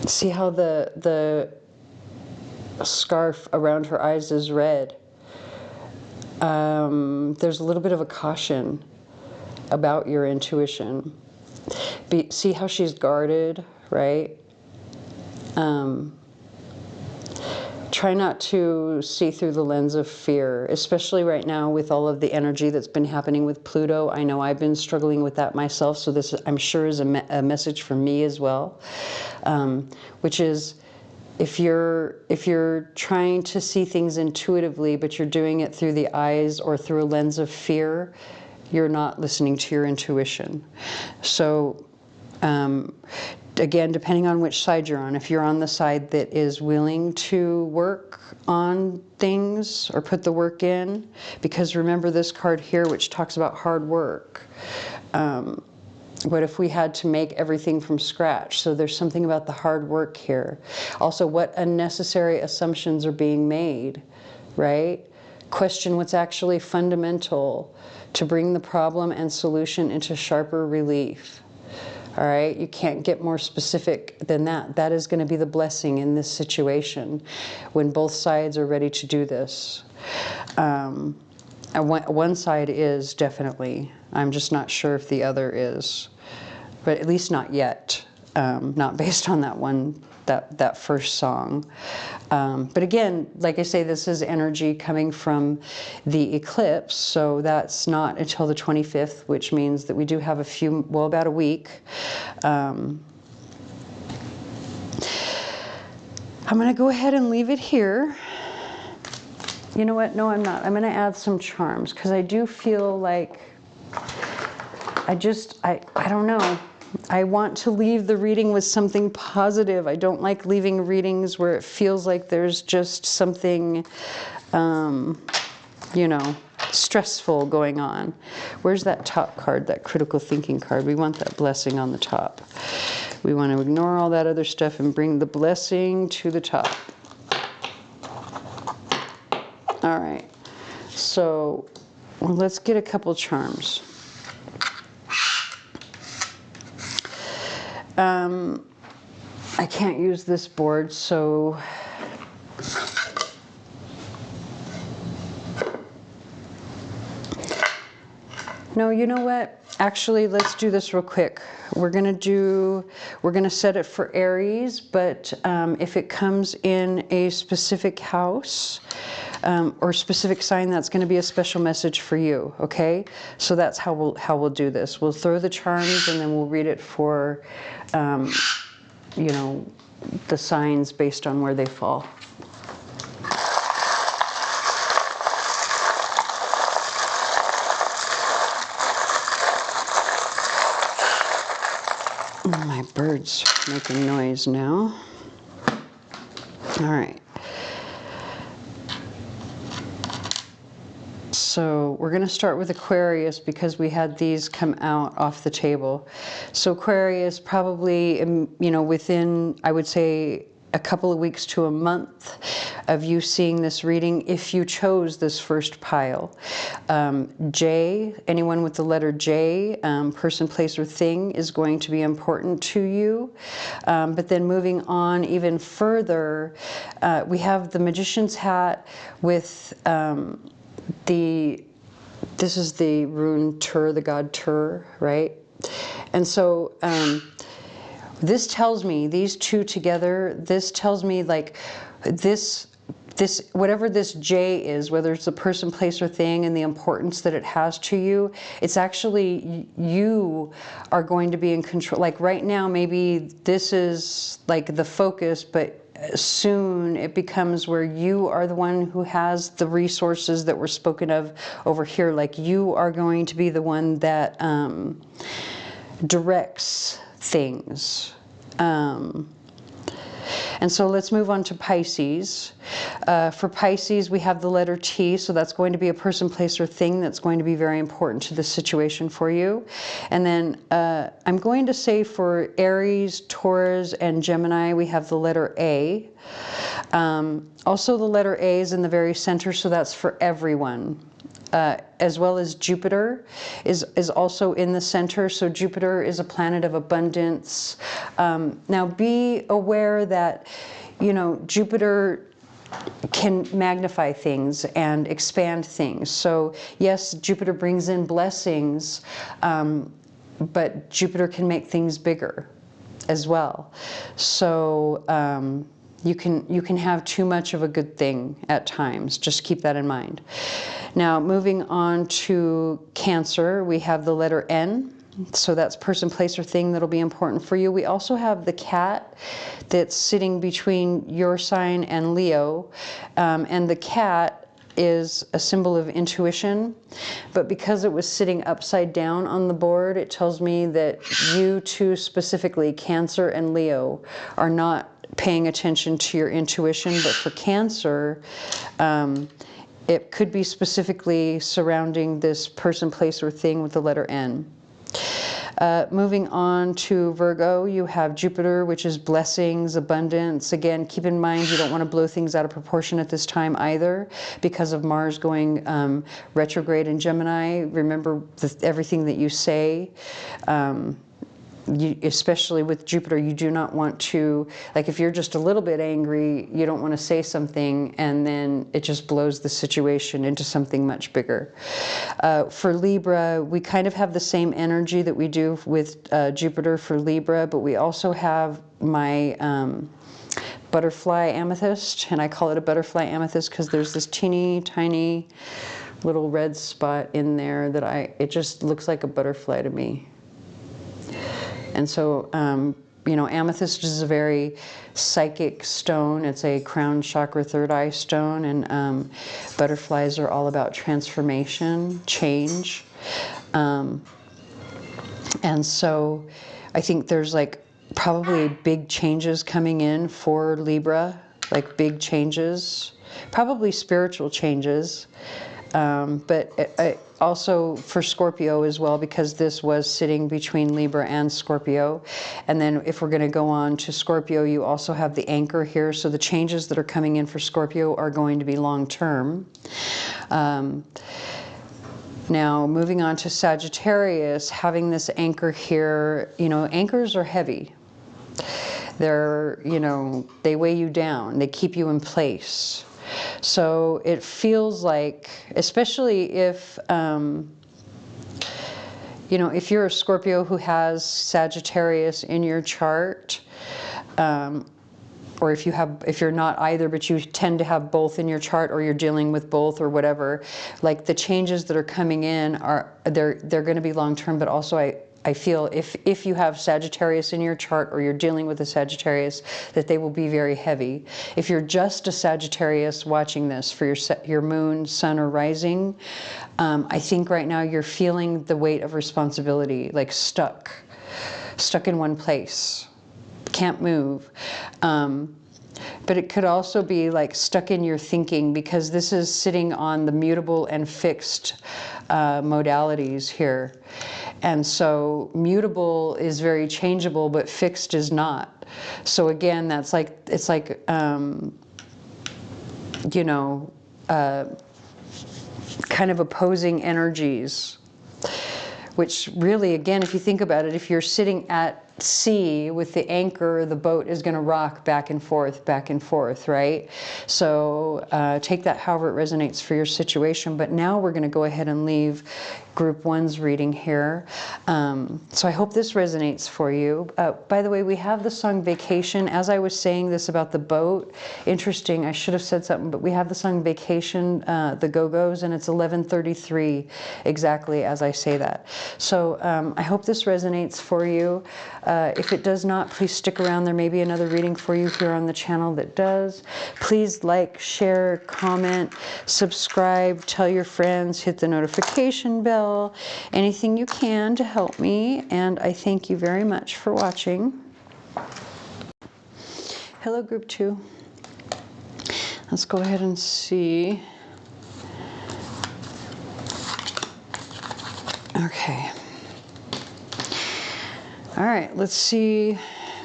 see how the scarf around her eyes is red. There's a little bit of a caution about your intuition. See how she's guarded, right? Try not to see through the lens of fear, especially right now with all of the energy that's been happening with Pluto. I know I've been struggling with that myself, so this, I'm sure, is a message for me as well, which is, if you're trying to see things intuitively, but you're doing it through the eyes or through a lens of fear, you're not listening to your intuition. So, again, depending on which side you're on, if you're on the side that is willing to work on things or put the work in, because remember this card here, which talks about hard work. What if we had to make everything from scratch? So there's something about the hard work here. Also, what unnecessary assumptions are being made, right? Question what's actually fundamental to bring the problem and solution into sharper relief. All right, you can't get more specific than that. That is going to be the blessing in this situation when both sides are ready to do this. And one side is definitely, I'm just not sure if the other is, but at least not yet, not based on that first song. But again, like I say, this is energy coming from the eclipse, so that's not until the 25th, which means that we do have about a week. I'm going to go ahead and leave it here. You know what? No, I'm not. I'm going to add some charms because I do feel like I don't know. I want to leave the reading with something positive. I don't like leaving readings where it feels like there's just something, stressful going on. Where's that top card, that critical thinking card? We want that blessing on the top. We want to ignore all that other stuff and bring the blessing to the top. All right. So let's get a couple charms. I can't use this board, so no, you know what? Actually, let's do this real quick. We're gonna set it for Aries, but if it comes in a specific house or specific sign, that's going to be a special message for you. Okay, so that's how we'll do this. We'll throw the charms and then we'll read it for the signs based on where they fall. My bird's making noise now. All right. So we're going to start with Aquarius because we had these come out off the table. So Aquarius, probably, within, I would say, a couple of weeks to a month of you seeing this reading, if you chose this first pile. J, anyone with the letter J, person, place, or thing, is going to be important to you. But then moving on even further, we have the Magician's hat with this is the rune Tur, the god Tur, right? And so this tells me, these two together, this tells me like this, whatever this J is, whether it's a person, place, or thing, and the importance that it has to you, it's actually you are going to be in control. Like right now, maybe this is like the focus, but soon it becomes where you are the one who has the resources that were spoken of over here. Like you are going to be the one that directs things. And so let's move on to Pisces. For Pisces, we have the letter T, so that's going to be a person, place, or thing that's going to be very important to this situation for you. And then I'm going to say for Aries, Taurus, and Gemini, we have the letter A. Also, the letter A is in the very center, so that's for everyone. As well as Jupiter is also in the center. So Jupiter is a planet of abundance. Now be aware that, you know, Jupiter can magnify things and expand things. So yes, Jupiter brings in blessings, but Jupiter can make things bigger as well. So you can have too much of a good thing at times. Just keep that in mind. Now, moving on to Cancer, we have the letter N. So that's person, place, or thing that'll be important for you. We also have the cat that's sitting between your sign and Leo. And the cat is a symbol of intuition. But because it was sitting upside down on the board, it tells me that you two, specifically Cancer and Leo, are not paying attention to your intuition. But for Cancer, it could be specifically surrounding this person, place, or thing with the letter N. Moving on to Virgo, you have Jupiter, which is blessings, abundance. Again, keep in mind you don't want to blow things out of proportion at this time either, because of Mars going retrograde in Gemini. Remember everything that you say. Especially with Jupiter, you do not want to, like if you're just a little bit angry, you don't want to say something and then it just blows the situation into something much bigger. For Libra, we kind of have the same energy that we do with Jupiter for Libra, but we also have my butterfly amethyst, and I call it a butterfly amethyst because there's this teeny tiny little red spot in there that it just looks like a butterfly to me. And so, you know, amethyst is a very psychic stone. It's a crown chakra, third eye stone, and butterflies are all about transformation, change. And so I think there's like probably big changes coming in for Libra, like big changes, probably spiritual changes. But also for Scorpio as well, because this was sitting between Libra and Scorpio. And then if we're going to go on to Scorpio, you also have the anchor here. So the changes that are coming in for Scorpio are going to be long term. Now, moving on to Sagittarius, having this anchor here, you know, anchors are heavy. They're, you know, they weigh you down. They keep you in place. So it feels like, especially if, you know, if you're a Scorpio who has Sagittarius in your chart, or if you're not either, but you tend to have both in your chart, or you're dealing with both or whatever, like the changes that are coming in they're going to be long term, but also I feel if you have Sagittarius in your chart, or you're dealing with a Sagittarius, that they will be very heavy. If you're just a Sagittarius watching this for your moon, sun, or rising, I think right now you're feeling the weight of responsibility, like stuck in one place, can't move. But it could also be like stuck in your thinking, because this is sitting on the mutable and fixed modalities here. And so mutable is very changeable, but fixed is not. So again, that's like, it's like, you know, kind of opposing energies, which really, again, if you think about it, if you're sitting at sea with the anchor, the boat is going to rock back and forth, right? So take that however it resonates for your situation. But now we're going to go ahead and leave Group 1's reading here. So I hope this resonates for you. By the way, we have the song Vacation. As I was saying this about the boat, interesting, I should have said something, but we have the song Vacation, the Go-Go's, and it's 11:33 exactly as I say that. So I hope this resonates for you. If it does not, please stick around. There may be another reading for you here on the channel that does. Please like, share, comment, subscribe, tell your friends, hit the notification bell, anything you can to help me. And I thank you very much for watching. Hello, Group 2. Let's go ahead and see. Okay. All right, let's see.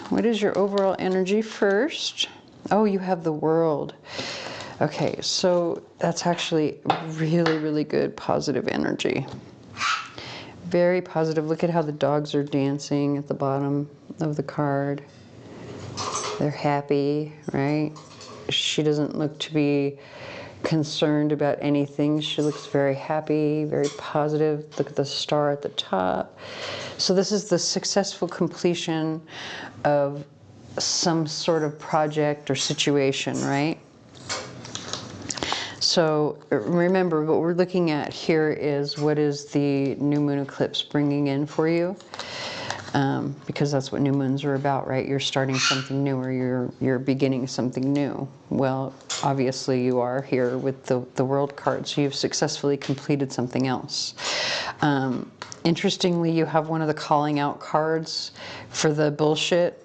What is your overall energy first? Oh, you have the World. Okay, so that's actually really, really good positive energy. Very positive. Look at how the dogs are dancing at the bottom of the card. They're happy, right? She doesn't look to be concerned about anything. She looks very happy, very positive. Look at the star at the top. So this is the successful completion of some sort of project or situation, right? So remember, what we're looking at here is what is the new moon eclipse bringing in for you, because that's what new moons are about, right? You're starting something new, or you're beginning something new. Well, obviously you are here with the World card, so you've successfully completed something else. Interestingly, you have one of the calling out cards for the bullshit.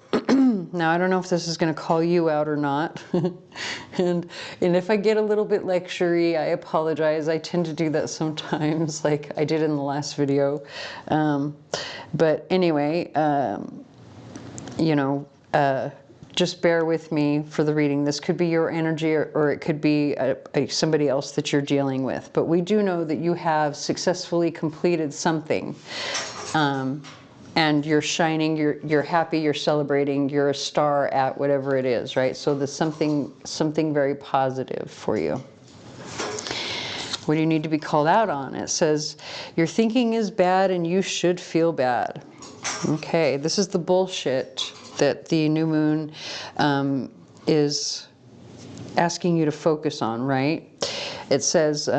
Now, I don't know if this is going to call you out or not. and if I get a little bit lecture-y, I apologize. I tend to do that sometimes, like I did in the last video. But anyway, you know, just bear with me for the reading. This could be your energy, or it could be somebody else that you're dealing with. But we do know that you have successfully completed something. And you're shining, you're happy, you're celebrating, you're a star at whatever it is, right? So there's something very positive for you. What do you need to be called out on? It says, your thinking is bad and you should feel bad. Okay, this is the bullshit that the new moon is asking you to focus on, right? It says,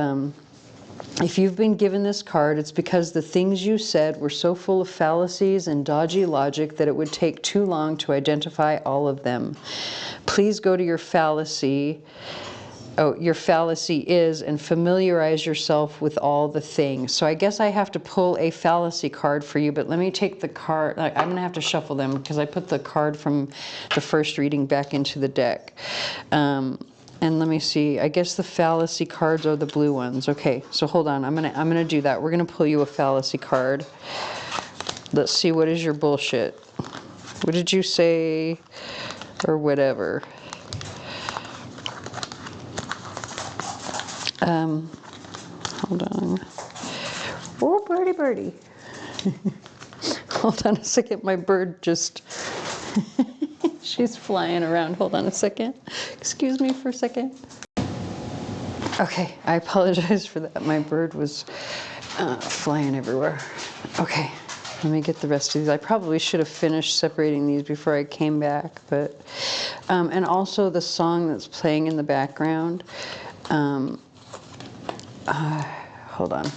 if you've been given this card, it's because the things you said were so full of fallacies and dodgy logic that it would take too long to identify all of them. Please go to your fallacy. Oh, your fallacy is, and familiarize yourself with all the things. So I guess I have to pull a fallacy card for you, but let me take the card. I'm going to have to shuffle them because I put the card from the first reading back into the deck. And let me see, I guess the fallacy cards are the blue ones. Okay, so hold on, I'm gonna do that. We're gonna pull you a fallacy card. Let's see, what is your bullshit? What did you say, or whatever? Hold on. Oh, birdie. Hold on a second, my bird just... She's flying around. Hold on a second. Excuse me for a second. Okay, I apologize for that. My bird was flying everywhere. Okay, let me get the rest of these. I probably should have finished separating these before I came back, but and also the song that's playing in the background. Hold on.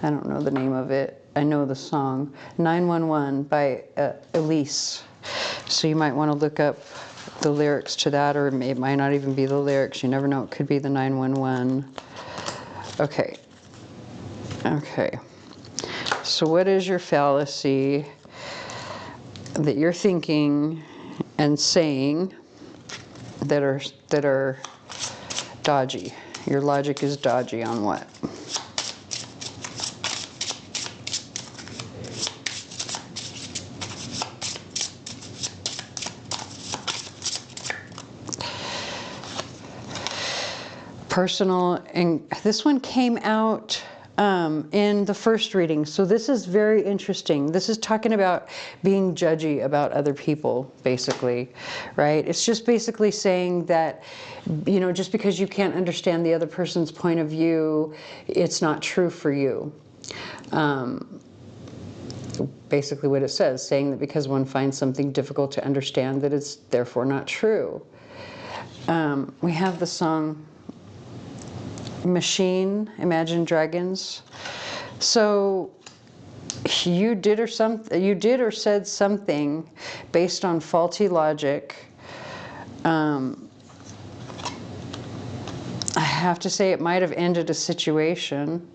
I don't know the name of it. I know the song. 911 by Elise. So you might want to look up the lyrics to that, or it might not even be the lyrics. You never know. It could be the 911. Okay. Okay. So what is your fallacy that you're thinking and saying that are dodgy? Your logic is dodgy on what? Personal, and this one came out in the first reading. So this is very interesting. This is talking about being judgy about other people, basically, right? It's just basically saying that, you know, just because you can't understand the other person's point of view, it's not true for you. Basically what it says, saying that because one finds something difficult to understand, that it's therefore not true. We have the song Machine, Imagine Dragons. So you did or said something based on faulty logic. I have to say it might have ended a situation.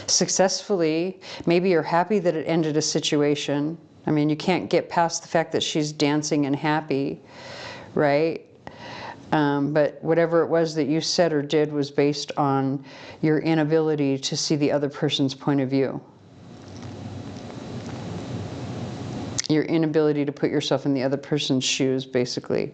Successfully. Maybe you're happy that it ended a situation. I mean, you can't get past the fact that she's dancing and happy, right? But whatever it was that you said or did was based on your inability to see the other person's point of view. Your inability to put yourself in the other person's shoes, basically.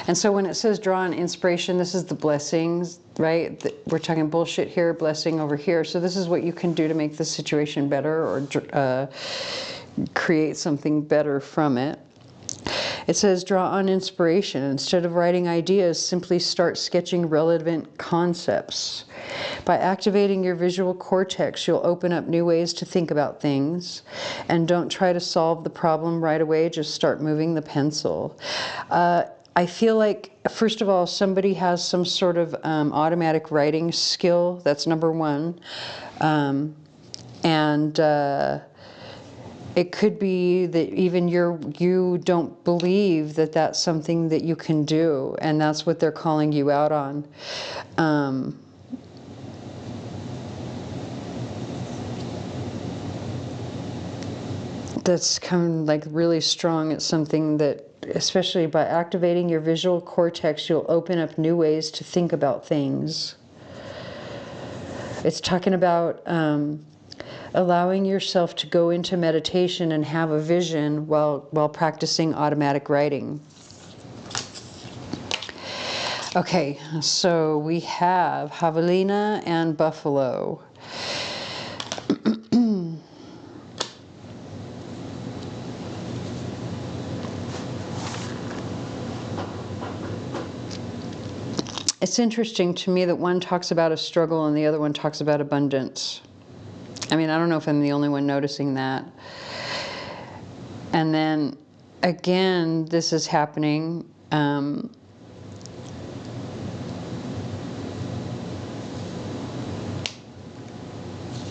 And so when it says draw on inspiration, this is the blessings, right? We're talking bullshit here, blessing over here. So this is what you can do to make the situation better or create something better from it. It says draw on inspiration. Instead of writing ideas, simply start sketching relevant concepts. By activating your visual cortex, you'll open up new ways to think about things. And don't try to solve the problem right away, just start moving the pencil. I feel like, first of all, somebody has some sort of automatic writing skill. That's number one. It could be that even you don't believe that that's something that you can do, and that's what they're calling you out on. That's coming like really strong. It's something that, especially by activating your visual cortex, you'll open up new ways to think about things. It's talking about allowing yourself to go into meditation and have a vision while practicing automatic writing. Okay, so we have javelina and buffalo. It's interesting to me that one talks about a struggle and the other one talks about abundance. I mean, I don't know if I'm the only one noticing that. And then, again, this is happening.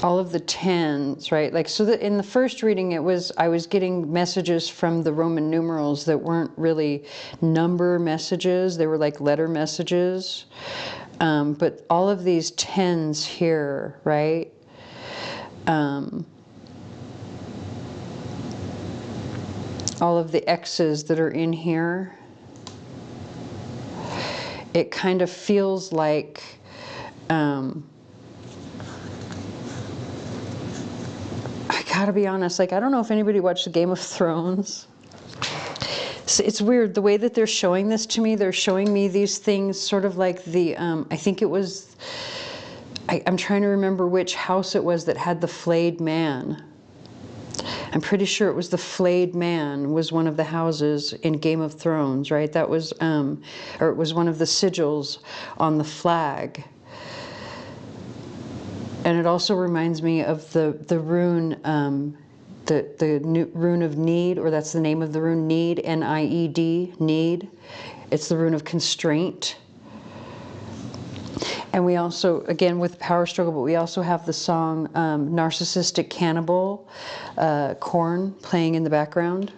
All of the tens, right? Like, so that in the first reading, I was getting messages from the Roman numerals that weren't really number messages. They were like letter messages. But all of these tens here, right? All of the X's that are in here, it kind of feels like I gotta be honest, like, I don't know if anybody watched the Game of Thrones. It's weird, the way that they're showing this to me, they're showing me these things sort of like the, I think it was, I'm trying to remember which house it was that had the flayed man. I'm pretty sure it was the flayed man was one of the houses in Game of Thrones, right? That was, or it was one of the sigils on the flag. And it also reminds me of the rune, the rune of need, or that's the name of the rune, need, N-I-E-D, need. It's the rune of constraint. And we also, again, with Power Struggle, but we also have the song Narcissistic Cannibal, Korn playing in the background.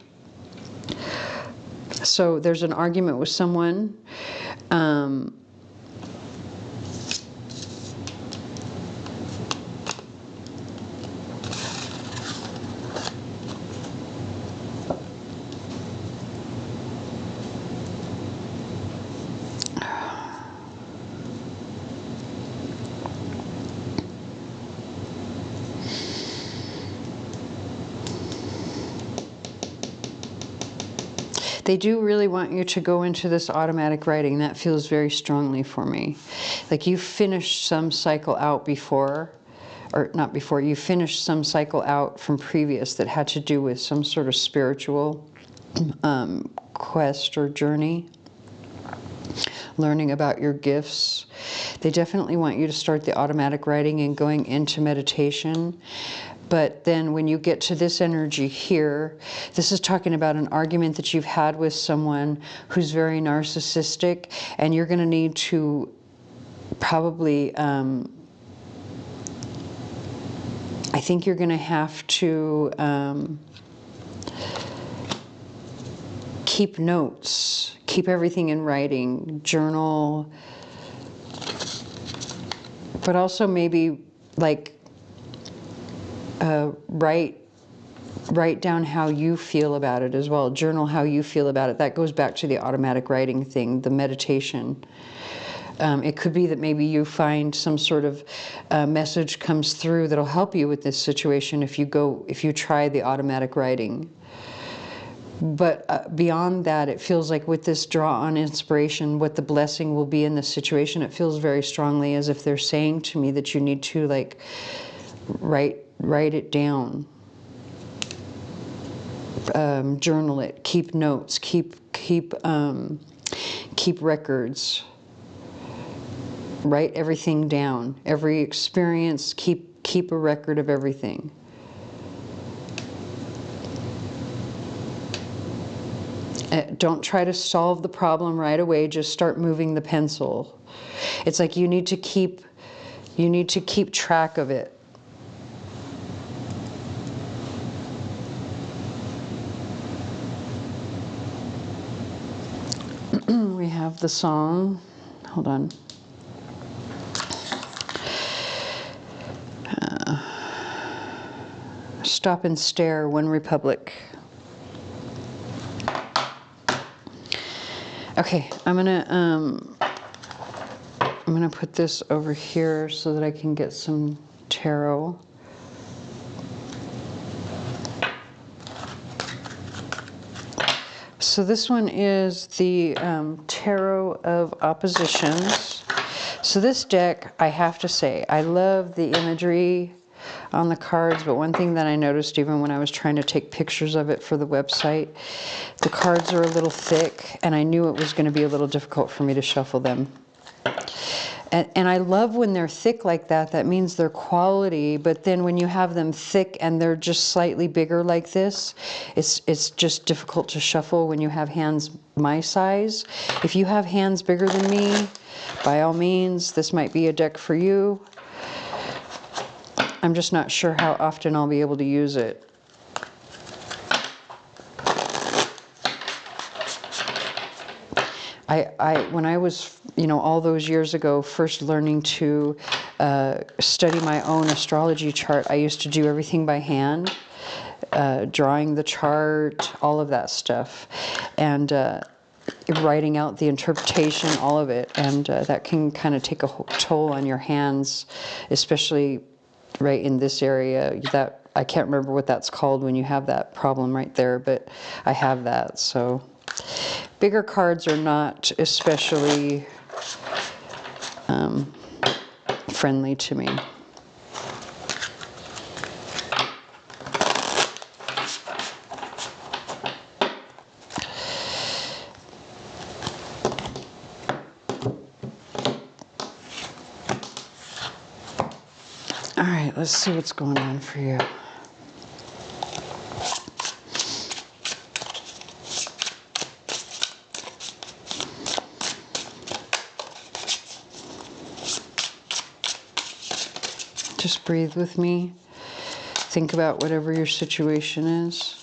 So there's an argument with someone. They do really want you to go into this automatic writing. That feels very strongly for me. Like you finished some cycle out before, or not before, you finished some cycle out from previous that had to do with some sort of spiritual quest or journey. Learning about your gifts. They definitely want you to start the automatic writing and going into meditation. But then when you get to this energy here, this is talking about an argument that you've had with someone who's very narcissistic, and you're going to need to probably, I think you're going to have to keep notes, keep everything in writing, journal, but also maybe like write down how you feel about it as well. Journal how you feel about it. That goes back to the automatic writing thing, the meditation. It could be that maybe you find some sort of message comes through that'll help you with this situation if you try the automatic writing. But beyond that, it feels like with this draw on inspiration, what the blessing will be in this situation, it feels very strongly as if they're saying to me that you need to like write it down, journal it, keep notes, keep records, write everything down, every experience, keep a record of everything. Don't try to solve the problem right away, just start moving the pencil. It's like you need to keep track of it. We have the song. Hold on. Stop and Stare, One Republic. Okay, I'm gonna put this over here so that I can get some tarot. So this one is the Tarot of Oppositions. So this deck, I have to say, I love the imagery on the cards, but one thing that I noticed even when I was trying to take pictures of it for the website, the cards are a little thick, and I knew it was going to be a little difficult for me to shuffle them. And I love when they're thick like that. That means they're quality. But then when you have them thick and they're just slightly bigger like this, it's just difficult to shuffle when you have hands my size. If you have hands bigger than me, by all means, this might be a deck for you. I'm just not sure how often I'll be able to use it. When I was, all those years ago, first learning to study my own astrology chart, I used to do everything by hand, drawing the chart, all of that stuff, and writing out the interpretation, all of it, and that can kind of take a toll on your hands, especially right in this area. That I can't remember what that's called when you have that problem right there, but I have that, so. Bigger cards are not especially friendly to me. All right, let's see what's going on for you. Just breathe with me. Think about whatever your situation is.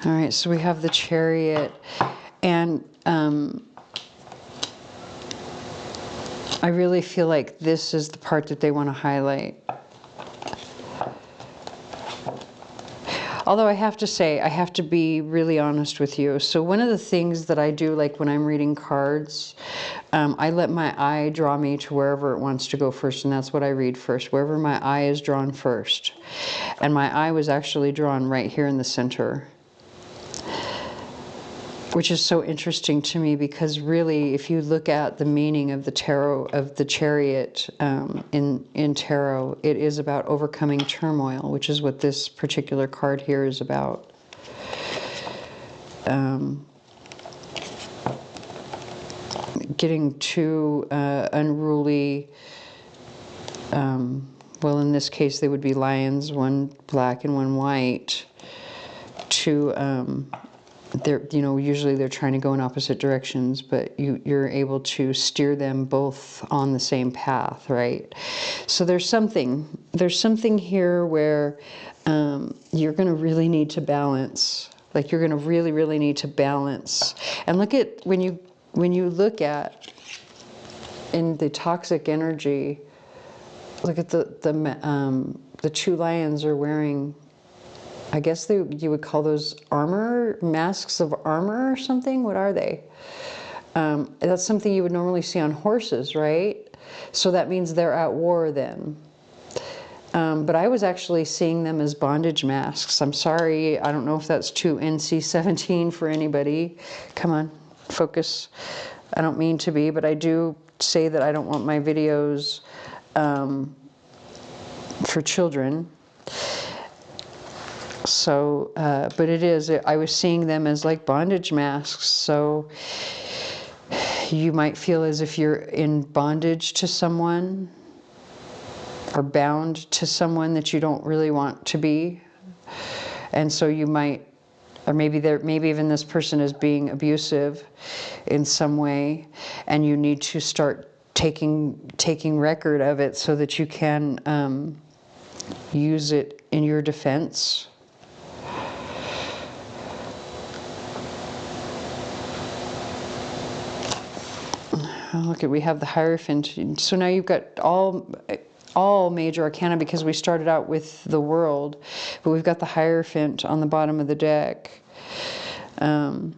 All right, so we have the Chariot, and I really feel like this is the part that they want to highlight. Although I have to say, I have to be really honest with you. So one of the things that I do, like when I'm reading cards, I let my eye draw me to wherever it wants to go first, and that's what I read first, wherever my eye is drawn first. And my eye was actually drawn right here in the center, which is so interesting to me, because really, if you look at the meaning of the tarot, of the Chariot in tarot, it is about overcoming turmoil, which is what this particular card here is about. Getting too unruly, well, in this case they would be lions, one black and one white, to they're, you know, usually they're trying to go in opposite directions, but you're able to steer them both on the same path, right? So there's something here where you're going to really need to balance. Like, you're going to really need to balance. And look at, when you look at in the toxic energy, look at the two lions are wearing, I guess you would call those armor, masks of armor or something. What are they? That's something you would normally see on horses, right? So that means they're at war then. But I was actually seeing them as bondage masks. I'm sorry, I don't know if that's too NC-17 for anybody. Come on, focus. I don't mean to be, but I do say that I don't want my videos for children. So, but it is, I was seeing them as like bondage masks. So you might feel as if you're in bondage to someone, or bound to someone that you don't really want to be. And so you might, or maybe even this person is being abusive in some way, and you need to start taking record of it so that you can use it in your defense. Look at, we have the Hierophant. So now you've got all major arcana, because we started out with the World, but we've got the Hierophant on the bottom of the deck. I'm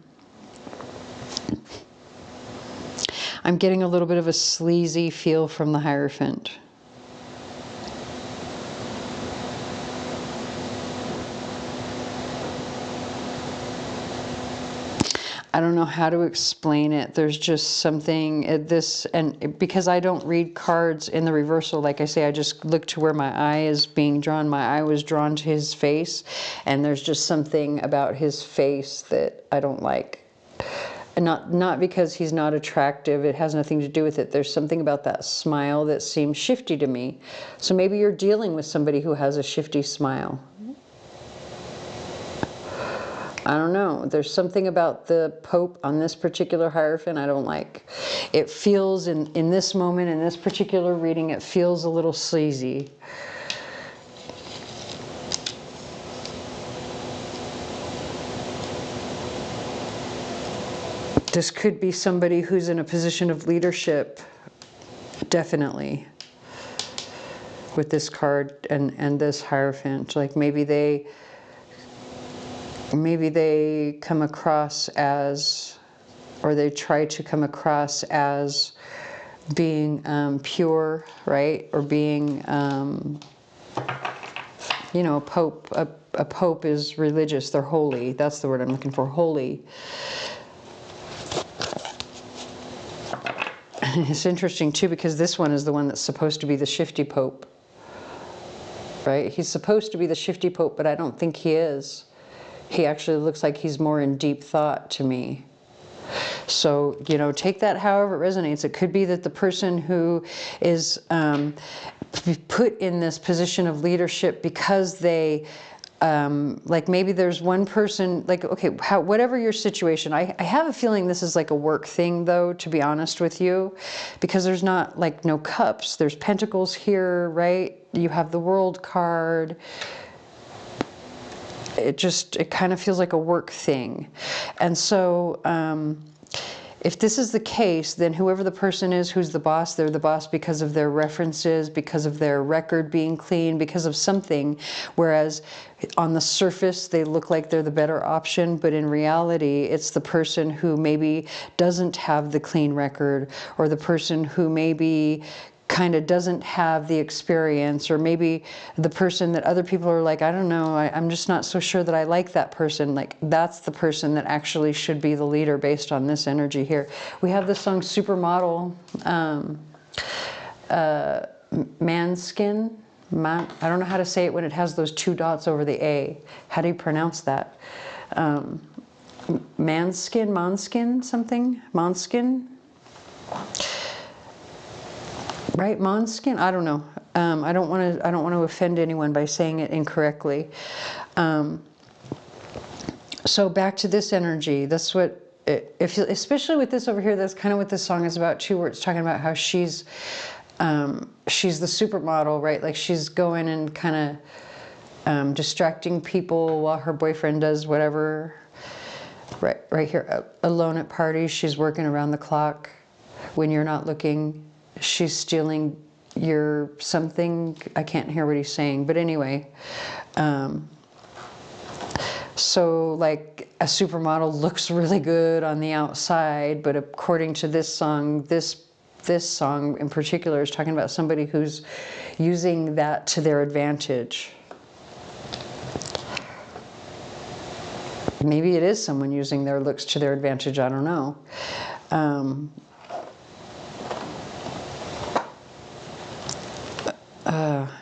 getting a little bit of a sleazy feel from the Hierophant. I don't know how to explain it. There's just something at this, and because I don't read cards in the reversal, like I say, I just look to where my eye is being drawn. My eye was drawn to his face, and there's just something about his face that I don't like. And not because he's not attractive, it has nothing to do with it. There's something about that smile that seems shifty to me. So maybe you're dealing with somebody who has a shifty smile. I don't know. There's something about the Pope on this particular Hierophant I don't like. It feels, in this moment, in this particular reading, it feels a little sleazy. This could be somebody who's in a position of leadership, definitely, with this card and this Hierophant. Like maybe they come across as, or they try to come across as being pure, right? Or being, you know, a pope is religious. They're holy. That's the word I'm looking for, holy. It's interesting too, because this one is the one that's supposed to be the shifty pope, right? He's supposed to be the shifty pope, but I don't think he is. He actually looks like he's more in deep thought to me. So, you know, take that however it resonates. It could be that the person who is put in this position of leadership because they, like maybe there's one person, like, okay, whatever your situation, I have a feeling this is like a work thing though, to be honest with you, because there's not like no cups, there's pentacles here, right? You have the World card. It kind of feels like a work thing. And so if this is the case, then whoever the person is who's the boss, they're the boss because of their references, because of their record being clean, because of something. Whereas on the surface, they look like they're the better option, but in reality, it's the person who maybe doesn't have the clean record, or the person who maybe kind of doesn't have the experience, or maybe the person that other people are like, I don't know, I'm just not so sure that I like that person. Like, that's the person that actually should be the leader based on this energy here. We have the song Supermodel, Manskin. I don't know how to say it when it has those 2 dots over the A. How do you pronounce that? Manskin, something? Manskin? Right, Måneskin? I don't know. I don't want to offend anyone by saying it incorrectly. So back to this energy. That's what, especially with this over here. That's kind of what this song is about too. Where it's talking about how she's the supermodel, right? Like she's going and kind of distracting people while her boyfriend does whatever. Right here, alone at parties. She's working around the clock when you're not looking. She's stealing your something. I can't hear what he's saying, but anyway. So like a supermodel looks really good on the outside, but according to this song, this song in particular is talking about somebody who's using that to their advantage. Maybe it is someone using their looks to their advantage, I don't know.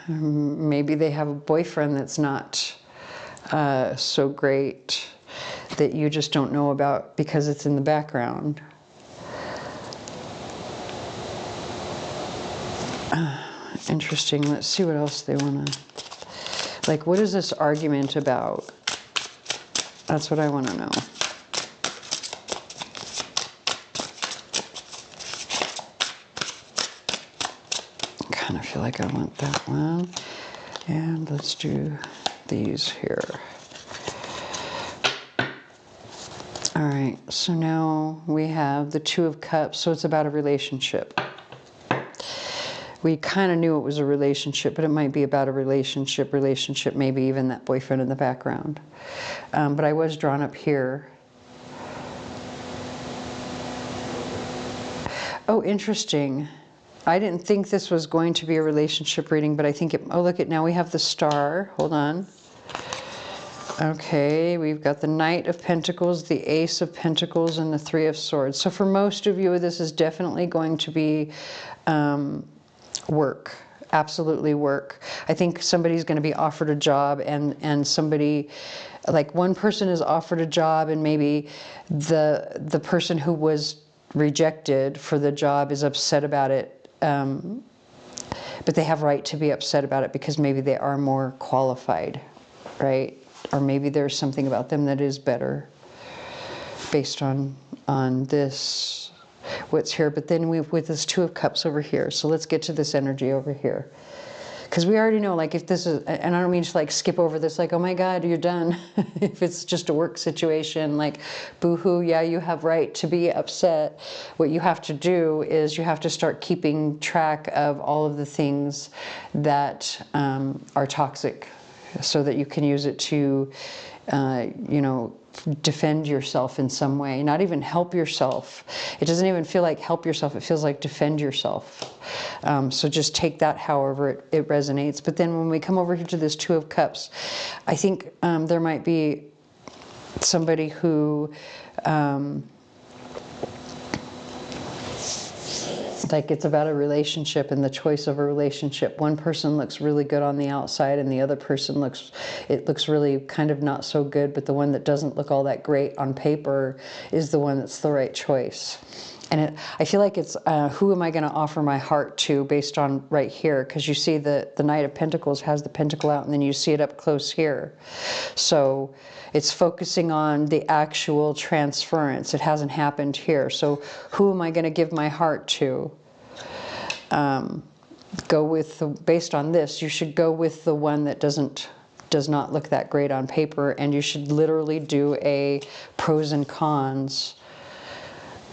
Maybe they have a boyfriend that's not so great, that you just don't know about because it's in the background. Interesting. Let's see what else they want to... Like, what is this argument about? That's what I want to know. I feel like I want that one. And let's do these here. All right, so now we have the 2 of Cups, so it's about a relationship. We kind of knew it was a relationship, but it might be about a relationship, maybe even that boyfriend in the background. But I was drawn up here. Oh, interesting. I didn't think this was going to be a relationship reading, but I think it... Oh, look at, now we have the Star. Hold on. Okay, we've got the Knight of Pentacles, the Ace of Pentacles, and the 3 of Swords. So for most of you, this is definitely going to be work. Absolutely work. I think somebody's going to be offered a job, and somebody... Like one person is offered a job, and maybe the person who was rejected for the job is upset about it. But they have right to be upset about it because maybe they are more qualified, right? Or maybe there's something about them that is better based on this, what's here. But then with this 2 of Cups over here. So let's get to this energy over here. Because we already know, like, if this is, and I don't mean to like skip over this, like, oh my God, you're done. If it's just a work situation, like, boo-hoo, yeah, you have right to be upset. What you have to do is you have to start keeping track of all of the things that are toxic, so that you can use it to, you know, defend yourself in some way. Not even help yourself. It doesn't even feel like help yourself. It feels like defend yourself. So just take that however it resonates. But then when we come over here to this 2 of Cups, I think there might be somebody who like it's about a relationship and the choice of a relationship. One person looks really good on the outside and the other person looks really kind of not so good, but the one that doesn't look all that great on paper is the one that's the right choice. And I feel like it's who am I going to offer my heart to based on right here, because you see the Knight of Pentacles has the pentacle out and then you see it up close here. So it's focusing on the actual transference. It hasn't happened here. So who am I going to give my heart to? Go with based on this, you should go with the one that does not look that great on paper, and you should literally do a pros and cons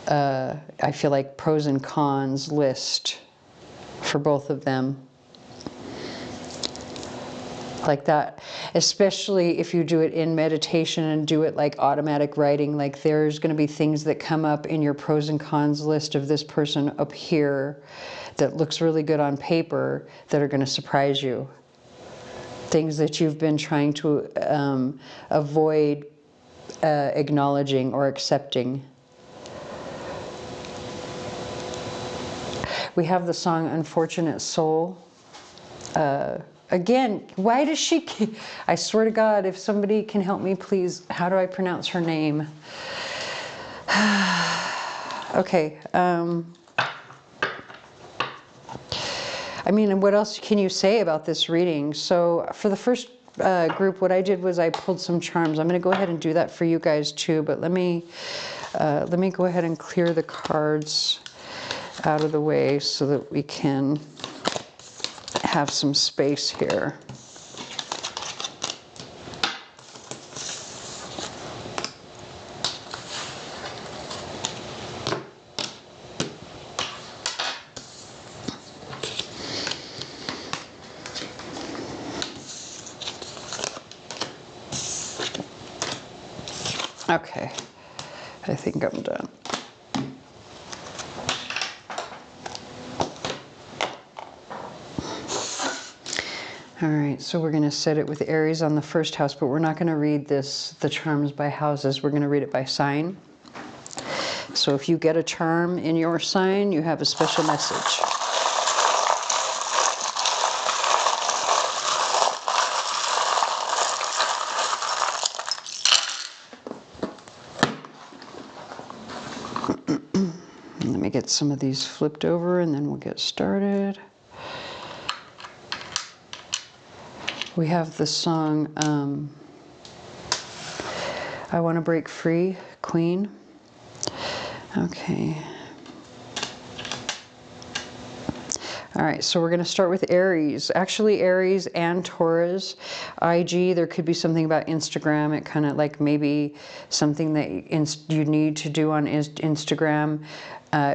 I feel like, pros and cons list for both of them. Like that, especially if you do it in meditation and do it like automatic writing, like there's going to be things that come up in your pros and cons list of this person up here that looks really good on paper that are going to surprise you. Things that you've been trying to avoid acknowledging or accepting. We have the song Unfortunate Soul. Again, why does she... I swear to God, if somebody can help me, please. How do I pronounce her name? Okay. I mean, what else can you say about this reading? So for the first group, what I did was I pulled some charms. I'm going to go ahead and do that for you guys too, but let me go ahead and clear the cards out of the way so that we can have some space here. Okay, I think I'm done. All right, so we're going to set it with Aries on the first house, but we're not going to read the charms by houses. We're going to read it by sign. So if you get a charm in your sign, you have a special message. Let me get some of these flipped over and then we'll get started. We have the song, I Want to Break Free, Queen. Okay. All right, so we're going to start with Aries. Actually, Aries and Taurus. IG, there could be something about Instagram. It kind of like maybe something that you need to do on Instagram.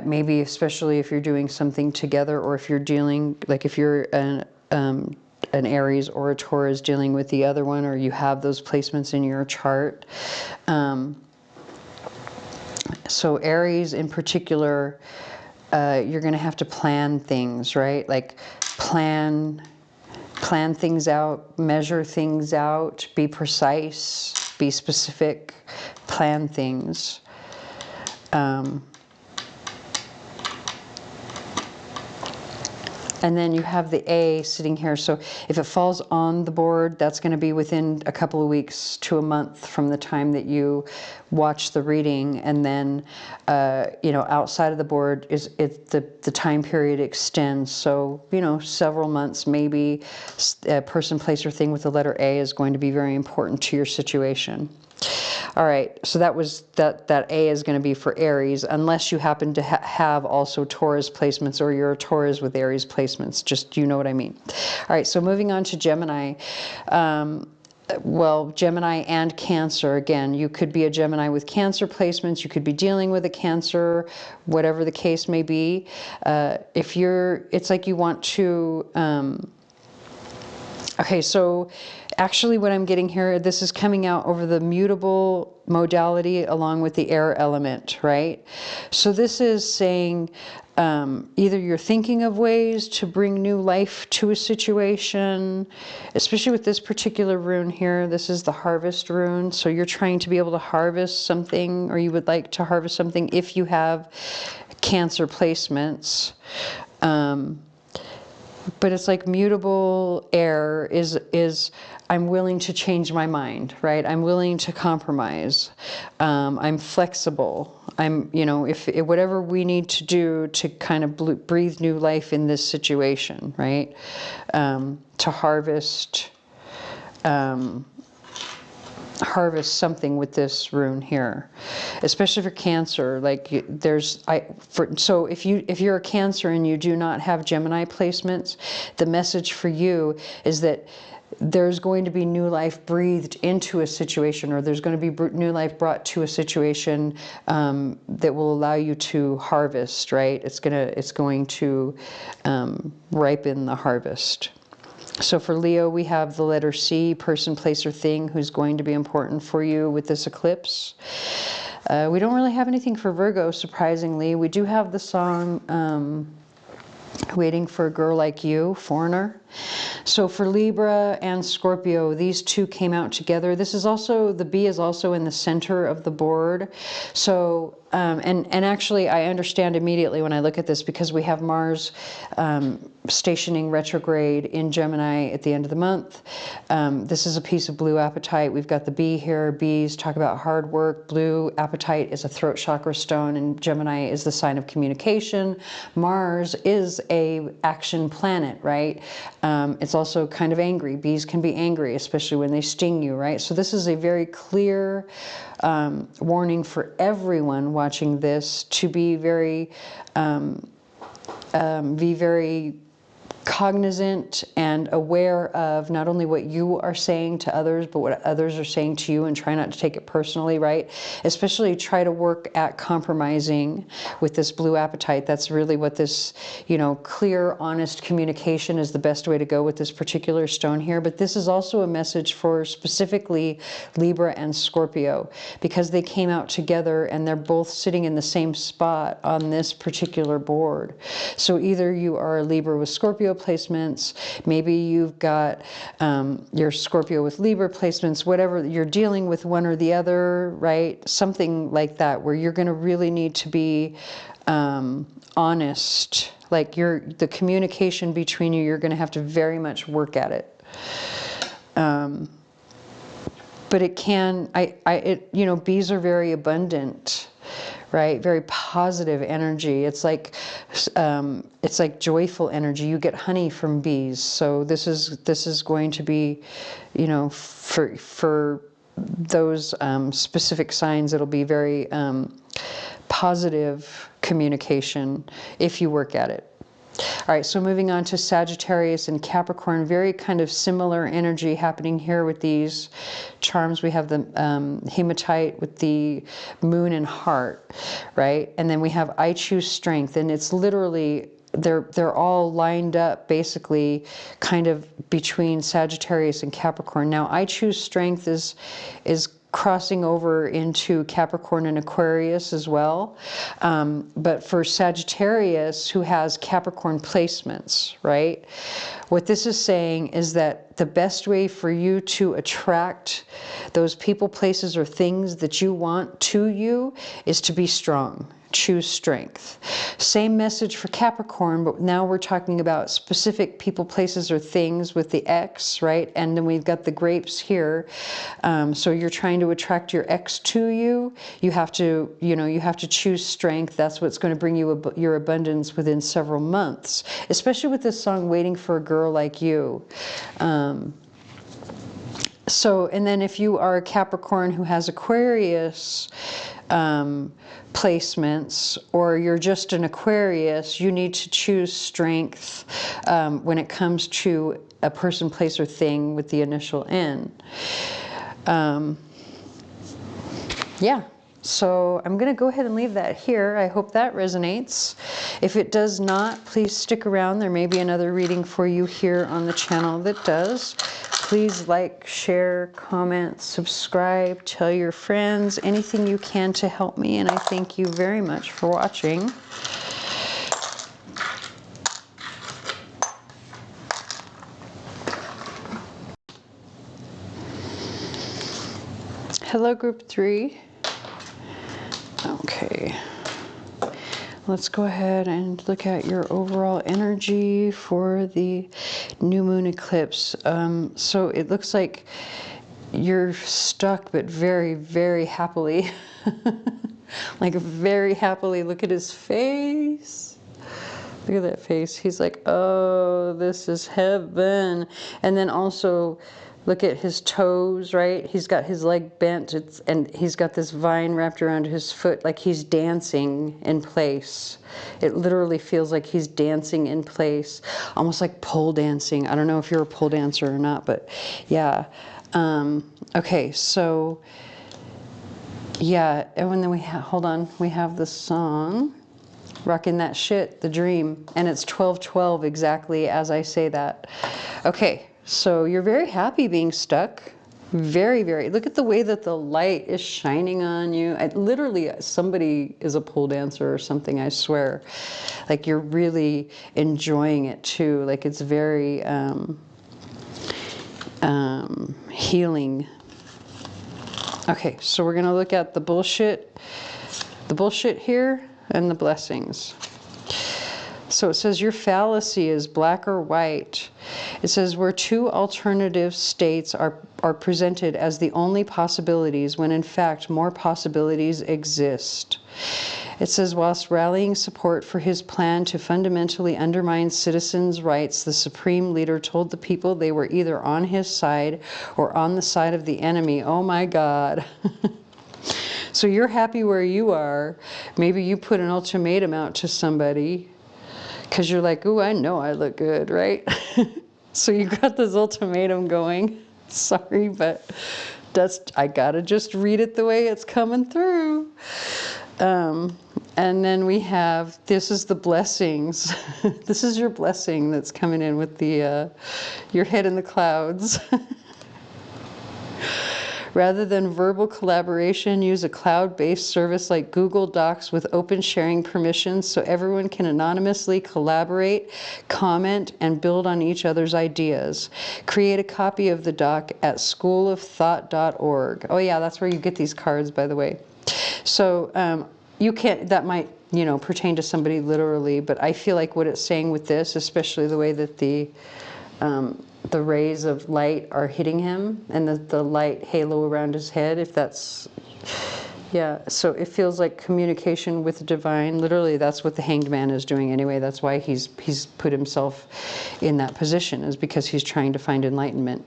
Maybe especially if you're doing something together, or if you're dealing, like if you're an Aries or a Taurus dealing with the other one, or you have those placements in your chart. So Aries in particular, you're going to have to plan things, right? Like plan things out, measure things out, be precise, be specific, plan things. And then you have the A sitting here. So if it falls on the board, that's going to be within a couple of weeks to a month from the time that you watch the reading. And then, you know, outside of the board, the time period extends. So, you know, several months, maybe a person, place, or thing with the letter A is going to be very important to your situation. All right, so that A is going to be for Aries, unless you happen to have also Taurus placements, or you're a Taurus with Aries placements. Just, you know what I mean. All right, so moving on to Gemini. Well, Gemini and Cancer. Again, you could be a Gemini with Cancer placements. You could be dealing with a Cancer, whatever the case may be. It's like you want to... Okay, so actually what I'm getting here, this is coming out over the mutable modality along with the air element, right? So this is saying either you're thinking of ways to bring new life to a situation, especially with this particular rune here. This is the harvest rune. So you're trying to be able to harvest something, or you would like to harvest something if you have Cancer placements. But it's like mutable air is I'm willing to change my mind, right? I'm willing to compromise. I'm flexible. You know, if whatever we need to do to kind of breathe new life in this situation, right? To harvest harvest something with this rune here, especially for Cancer. Like so if you're a Cancer and you do not have Gemini placements, the message for you is that there's going to be new life breathed into a situation, or there's going to be new life brought to a situation that will allow you to harvest, right? It's going to ripen the harvest. So for Leo, we have the letter C, person, place, or thing, who's going to be important for you with this eclipse. We don't really have anything for Virgo, surprisingly. We do have the song Waiting for a Girl Like You, Foreigner. So for Libra and Scorpio, these two came out together. This is also, the B is also in the center of the board. So, and actually I understand immediately when I look at this, because we have Mars stationing retrograde in Gemini at the end of the month. This is a piece of blue apatite. We've got the B here. B's talk about hard work. Blue apatite is a throat chakra stone, and Gemini is the sign of communication. Mars is a action planet, right? It's also kind of angry. Bees can be angry, especially when they sting you, right? So this is a very clear warning for everyone watching this to be very cognizant and aware of not only what you are saying to others, but what others are saying to you, and try not to take it personally, right? Especially try to work at compromising with this blue apatite. That's really what this, you know, clear, honest communication is the best way to go with this particular stone here. But this is also a message for specifically Libra and Scorpio, because they came out together and they're both sitting in the same spot on this particular board. So either you are a Libra with Scorpio placements, maybe you've got your Scorpio with Libra placements, whatever, you're dealing with one or the other, right? Something like that, where you're going to really need to be honest. Like the communication between you, you're going to have to very much work at it. But it can, you know, bees are very abundant, right? Very positive energy. It's like joyful energy. You get honey from bees. So this is going to be, you know, for those specific signs, it'll be very positive communication if you work at it. All right, so moving on to Sagittarius and Capricorn, very kind of similar energy happening here with these charms. We have the hematite with the moon and heart, right? And then we have I choose strength, and it's literally, they're all lined up basically kind of between Sagittarius and Capricorn. Now, I choose strength is crossing over into Capricorn and Aquarius as well. But for Sagittarius, who has Capricorn placements, right? What this is saying is that the best way for you to attract those people, places, or things that you want to you is to be strong. Choose strength. Same message for Capricorn, but now we're talking about specific people, places, or things with the X, right? And then we've got the grapes here. So you're trying to attract your X to you. You have to, you know, you have to choose strength. That's what's going to bring you your abundance within several months, especially with this song, Waiting for a Girl Like You. So, and then if you are a Capricorn who has Aquarius placements, or you're just an Aquarius, you need to choose strength when it comes to a person, place, or thing with the initial N. Yeah. So I'm going to go ahead and leave that here. I hope that resonates. If it does not, please stick around. There may be another reading for you here on the channel that does. Please like, share, comment, subscribe, tell your friends, anything you can to help me. And I thank you very much for watching. Hello, group 3. Okay, let's go ahead and look at your overall energy for the new moon eclipse. So it looks like you're stuck, but very, very happily. Like very happily. Look at his face. Look at that face. He's like, oh, this is heaven. And then also Look at his toes, right? He's got his leg bent, and he's got this vine wrapped around his foot like he's dancing in place. It literally feels like he's dancing in place, almost like pole dancing. I don't know if you're a pole dancer or not, but yeah. Okay, so yeah, and then we have, hold on, we have the song, Rockin' That Shit, The Dream, and it's 12:12 exactly as I say that. Okay. So you're very happy being stuck. Very, very. Look at the way that the light is shining on you. Literally, somebody is a pole dancer or something, I swear. Like you're really enjoying it too. Like it's very healing. Okay, so we're going to look at the bullshit here and the blessings. So it says your fallacy is black or white. It says where two alternative states are presented as the only possibilities when in fact more possibilities exist. It says whilst rallying support for his plan to fundamentally undermine citizens' rights, the supreme leader told the people they were either on his side or on the side of the enemy. Oh my God. So you're happy where you are. Maybe you put an ultimatum out to somebody because you're like, ooh, I know I look good, right? So you got this ultimatum going. Sorry, but I gotta just read it the way it's coming through. And then we have, this is the blessings. This is your blessing that's coming in with the your head in the clouds. Rather than verbal collaboration, use a cloud-based service like Google Docs with open sharing permissions so everyone can anonymously collaborate, comment, and build on each other's ideas. Create a copy of the doc at schoolofthought.org. Oh yeah, that's where you get these cards, by the way. So you can't, that might, you know, pertain to somebody literally, but I feel like what it's saying with this, especially the way that the rays of light are hitting him and the light halo around his head, if that's, yeah, so it feels like communication with the divine. Literally, that's what the Hanged Man is doing anyway. That's why he's put himself in that position, is because he's trying to find enlightenment.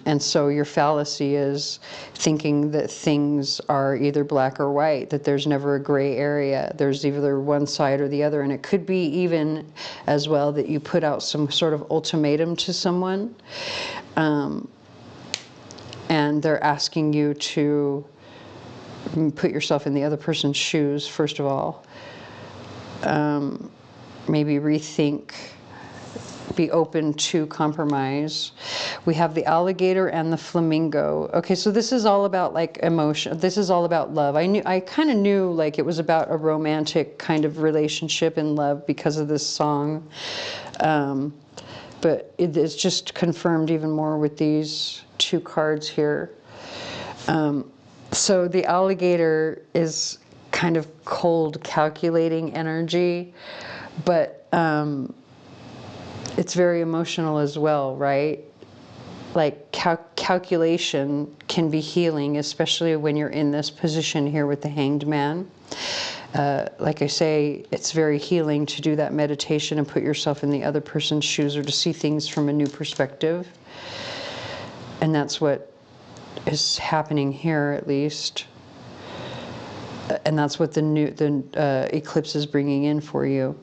And so your fallacy is thinking that things are either black or white, that there's never a gray area. There's either one side or the other. And it could be even as well that you put out some sort of ultimatum to someone, and they're asking you to put yourself in the other person's shoes, first of all. Maybe rethink. Be open to compromise. We have the alligator and the flamingo. Okay, so this is all about like emotion. This is all about love. I kind of knew like it was about a romantic kind of relationship and love because of this song. But it's just confirmed even more with these two cards here. So the alligator is kind of cold, calculating energy, but it's very emotional as well, right? Like calculation can be healing, especially when you're in this position here with the Hanged Man. Like I say, it's very healing to do that meditation and put yourself in the other person's shoes, or to see things from a new perspective. And that's what is happening here, at least. And that's what the eclipse is bringing in for you.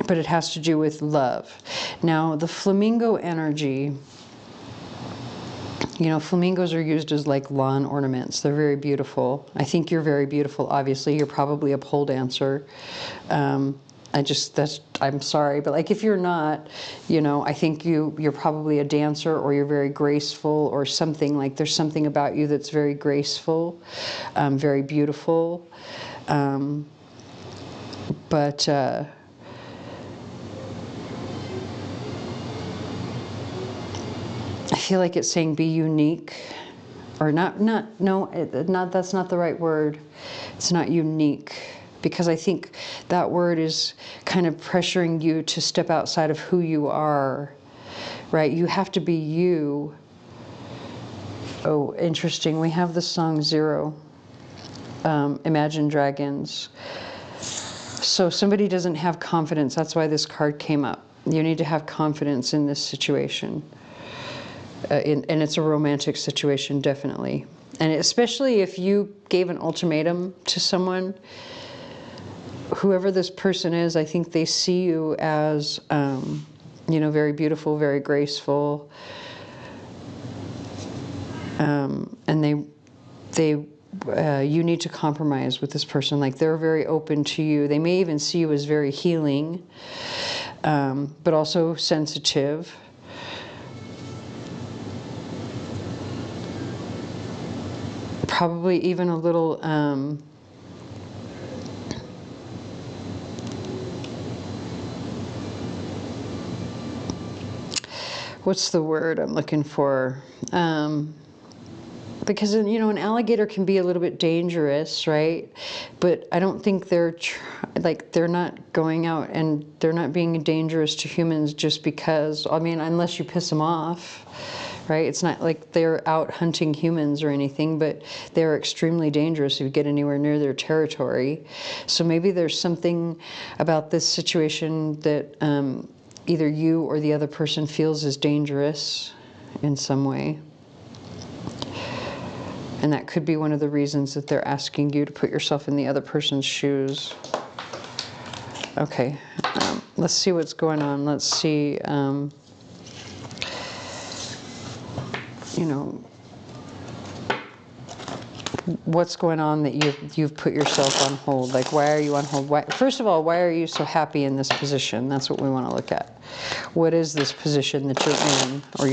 But it has to do with love. Now, the flamingo energy, you know, flamingos are used as like lawn ornaments. They're very beautiful. I think you're very beautiful, obviously. You're probably a pole dancer. I'm sorry, but like if you're not, you know, I think you're probably a dancer, or you're very graceful or something. Like there's something about you that's very graceful, very beautiful. I feel like it's saying be unique, or that's not the right word. It's not unique, because I think that word is kind of pressuring you to step outside of who you are, right? You have to be you. Oh, interesting. We have the song Zero, Imagine Dragons. So somebody doesn't have confidence. That's why this card came up. You need to have confidence in this situation. And it's a romantic situation, definitely. And especially if you gave an ultimatum to someone, whoever this person is, I think they see you as, you know, very beautiful, very graceful. And you need to compromise with this person. Like, they're very open to you. They may even see you as very healing, but also sensitive. Probably even a little, what's the word I'm looking for? Because, you know, an alligator can be a little bit dangerous, right? But I don't think they're not going out and they're not being dangerous to humans just because, I mean, unless you piss them off, right? It's not like they're out hunting humans or anything, but they're extremely dangerous if you get anywhere near their territory. So maybe there's something about this situation that either you or the other person feels is dangerous in some way. And that could be one of the reasons that they're asking you to put yourself in the other person's shoes. Okay, let's see what's going on. Let's see, you know, what's going on that you've put yourself on hold. Like, why are you on hold? Why, first of all, why are you so happy in this position? That's what we want to look at. What is this position that you're in, or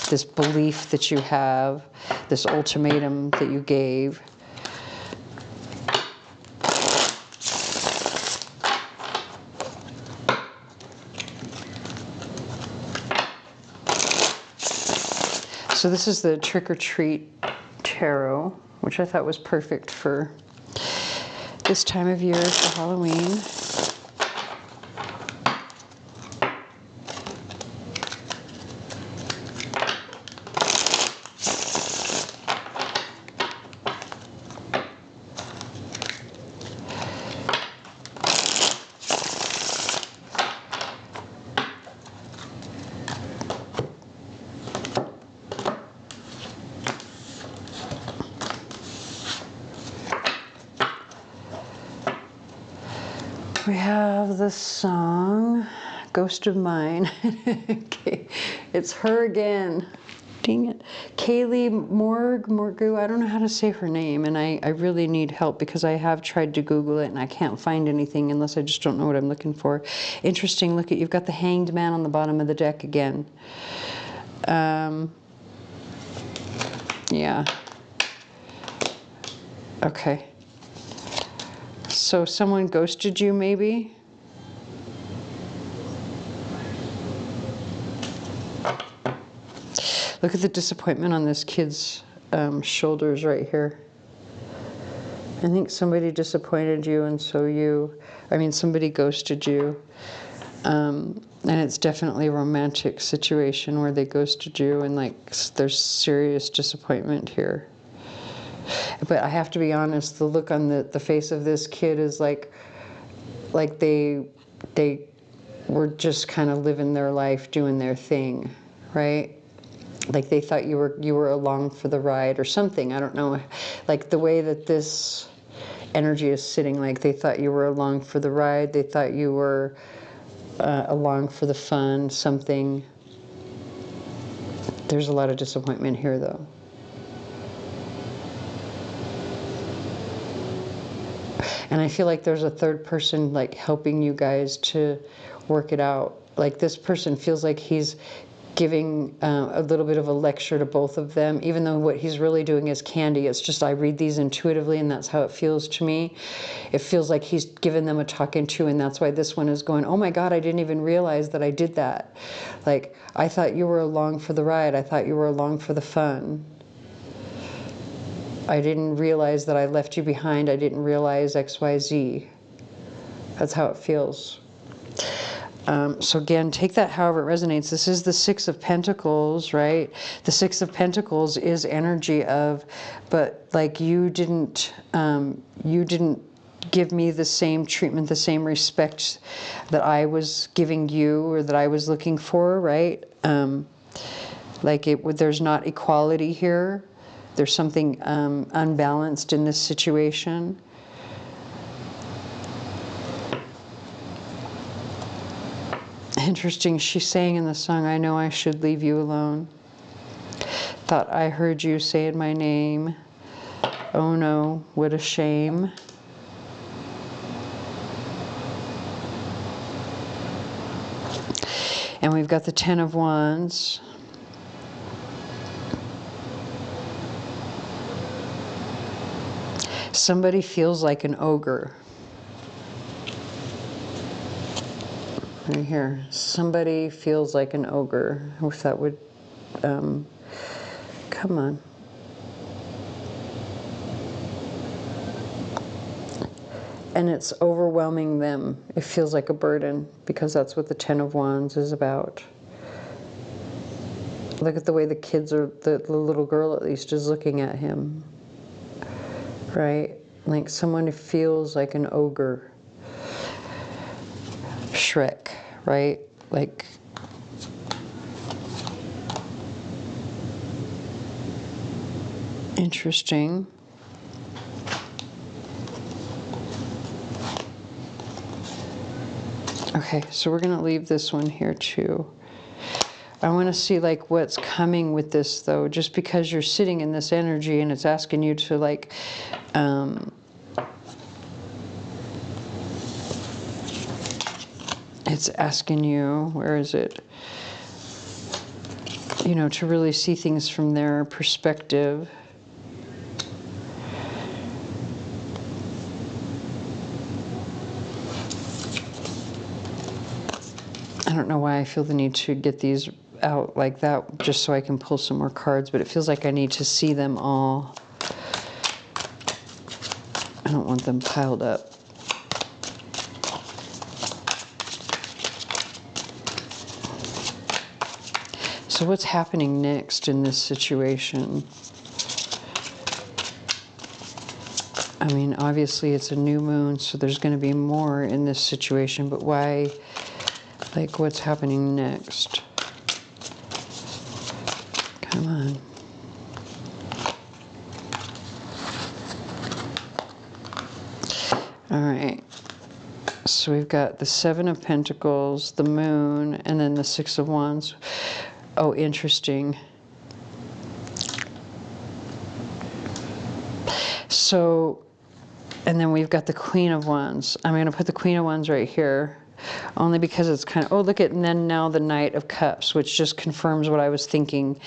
this belief that you have, this ultimatum that you gave? So this is the Trick or Treat Tarot, which I thought was perfect for this time of year for Halloween. We have the song, Ghost of Mine. Okay. It's her again. Dang it. Kaylee Morgu, I don't know how to say her name, and I really need help because I have tried to Google it and I can't find anything unless I just don't know what I'm looking for. Interesting, look at, you've got the Hanged Man on the bottom of the deck again. Yeah. Okay. So someone ghosted you, maybe? Look at the disappointment on this kid's shoulders right here. I think somebody disappointed you, and so somebody ghosted you. And it's definitely a romantic situation where they ghosted you, and like there's serious disappointment here. But I have to be honest, the look on the face of this kid is like they were just kind of living their life, doing their thing, right? Like they thought you were along for the ride or something. I don't know. Like the way that this energy is sitting, like they thought you were along for the ride. They thought you were along for the fun, something. There's a lot of disappointment here, though. And I feel like there's a third person like helping you guys to work it out. Like this person feels like he's giving a little bit of a lecture to both of them, even though what he's really doing is candy. It's just I read these intuitively, and that's how it feels to me. It feels like he's given them a talking to, and that's why this one is going, oh my God, I didn't even realize that I did that. Like, I thought you were along for the ride. I thought you were along for the fun. I didn't realize that I left you behind. I didn't realize XYZ. That's how it feels. So again, take that however it resonates. This is the Six of Pentacles, right? The Six of Pentacles is energy of, but like you didn't give me the same treatment, the same respect that I was giving you or that I was looking for, right? There's not equality here. There's something unbalanced in this situation. Interesting, she's saying in the song, I know I should leave you alone. Thought I heard you saying my name. Oh no, what a shame. And we've got the Ten of Wands. Somebody feels like an ogre. Right here. Somebody feels like an ogre. I wish that would, come on. And it's overwhelming them. It feels like a burden, because that's what the Ten of Wands is about. Look at the way the kids are, the little girl at least is looking at him. Right? Like someone who feels like an ogre. Shrek, right? Like, interesting. Okay, so we're going to leave this one here too. I want to see like what's coming with this though, just because you're sitting in this energy and it's asking you to like, it's asking you, where is it? You know, to really see things from their perspective. I don't know why I feel the need to get these out like that, just so I can pull some more cards, but it feels like I need to see them all. I don't want them piled up. So what's happening next in this situation? I mean, obviously it's a new moon, so there's going to be more in this situation, but why, like, what's happening next? Come on. All right. So we've got the Seven of Pentacles, the Moon, and then the Six of Wands. Oh, interesting. So, and then we've got the Queen of Wands. I'm going to put the Queen of Wands right here, only because it's kind of, oh, look at, and then now the Knight of Cups, which just confirms what I was thinking.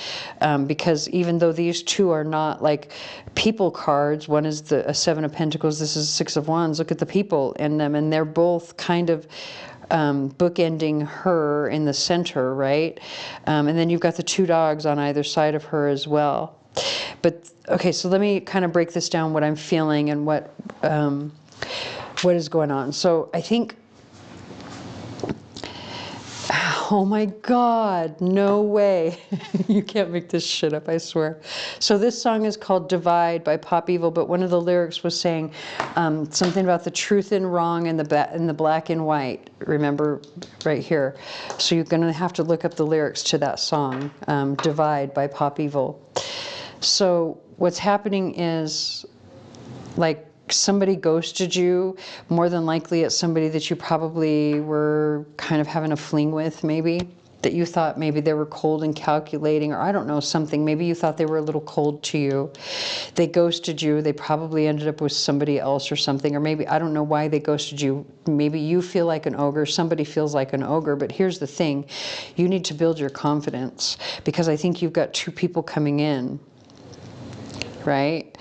Because even though these two are not like people cards, one is a Seven of Pentacles, this is a Six of Wands, look at the people in them, and they're both kind of bookending her in the center, right? And then you've got the two dogs on either side of her as well. But okay, so let me kind of break this down, what I'm feeling and what is going on. So I think, oh my God, no way. You can't make this shit up, I swear. So this song is called Divide by Pop Evil, but one of the lyrics was saying something about the truth and wrong and the black and white. Remember, right here. So you're going to have to look up the lyrics to that song, Divide by Pop Evil. So what's happening is, like, somebody ghosted you. More than likely it's somebody that you probably were kind of having a fling with, maybe, that you thought maybe they were cold and calculating, or I don't know, something. Maybe you thought they were a little cold to you. They ghosted you. They probably ended up with somebody else or something, or maybe, I don't know why they ghosted you. Maybe you feel like an ogre, somebody feels like an ogre, but here's the thing. You need to build your confidence, because I think you've got two people coming in, right?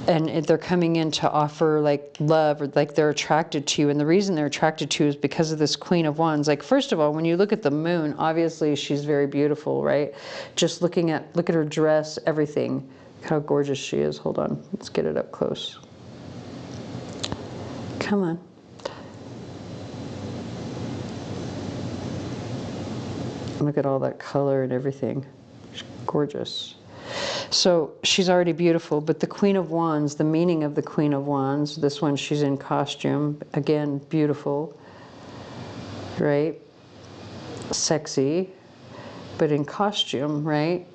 And they're coming in to offer like love, or like they're attracted to you. And the reason they're attracted to you is because of this Queen of Wands. Like, first of all, when you look at the moon, obviously she's very beautiful, right? Just look at her dress, everything. Look how gorgeous she is. Hold on, let's get it up close. Come on. Look at all that color and everything. She's gorgeous. So she's already beautiful, but the Queen of Wands, the meaning of the Queen of Wands, this one she's in costume, again, beautiful, right? Sexy, but in costume, right?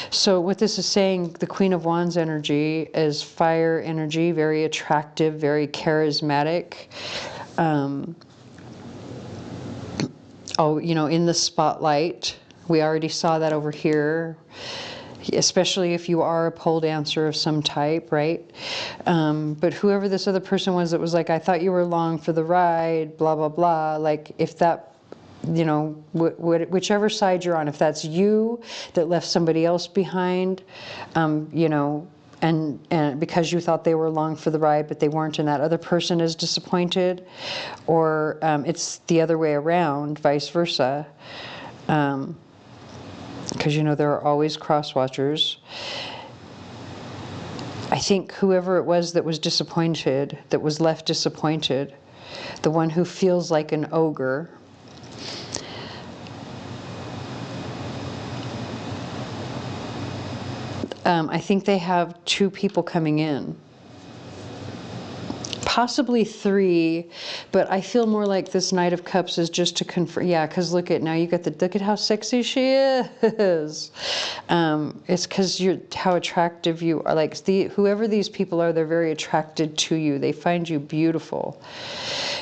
So what this is saying, the Queen of Wands energy is fire energy, very attractive, very charismatic. Oh, you know, in the spotlight. We already saw that over here, especially if you are a pole dancer of some type, right? But whoever this other person was that was like, I thought you were along for the ride, blah, blah, blah. Like, if that, you know, whichever side you're on, if that's you that left somebody else behind, you know, and because you thought they were along for the ride, but they weren't, and that other person is disappointed, or it's the other way around, vice versa, because you know there are always cross watchers. I think whoever it was that was disappointed, that was left disappointed, the one who feels like an ogre, I think they have 2 people coming in. Possibly 3, but I feel more like this Knight of Cups is just to confirm. Yeah, because look at, now you got the, look at how sexy she is. It's because you're, how attractive you are. Like, whoever these people are, they're very attracted to you. They find you beautiful.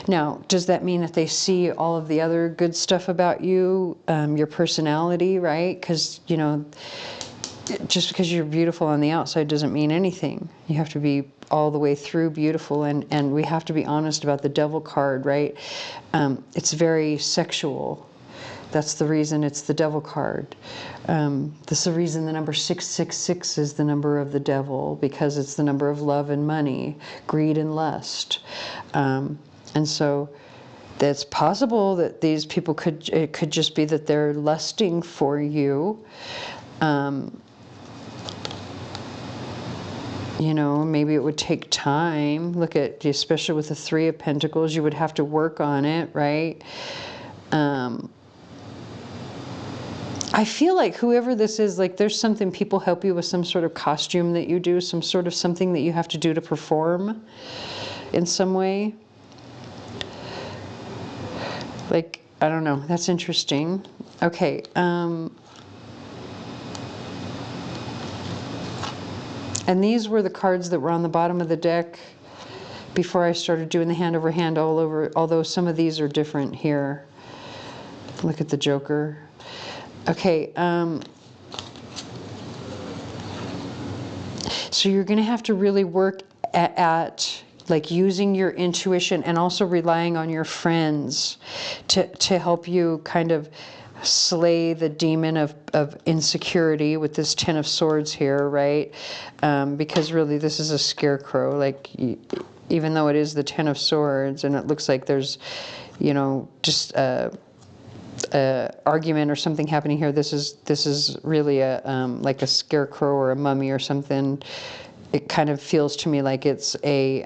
Now, does that mean that they see all of the other good stuff about you, your personality, right? Because, you know, just because you're beautiful on the outside doesn't mean anything. You have to be all the way through beautiful, and we have to be honest about the Devil card, right? It's very sexual. That's the reason it's the Devil card. This is the reason the number 666 is the number of the devil, because it's the number of love and money, greed and lust. And so it's possible that these people could, it could just be that they're lusting for you. You know, maybe it would take time. Look at, especially with the 3 of Pentacles, you would have to work on it, right? I feel like whoever this is, like there's something, people help you with some sort of costume that you do, some sort of something that you have to do to perform in some way. Like, I don't know, that's interesting. Okay, and these were the cards that were on the bottom of the deck before I started doing the hand over hand all over, although some of these are different here. Look at the Joker. Okay, so you're going to have to really work at like using your intuition and also relying on your friends to help you kind of slay the demon of insecurity with this 10 of Swords here, right? Because really this is a scarecrow, like even though it is the 10 of Swords and it looks like there's, you know, just argument or something happening here, this is really a like a scarecrow or a mummy or something. It kind of feels to me like it's a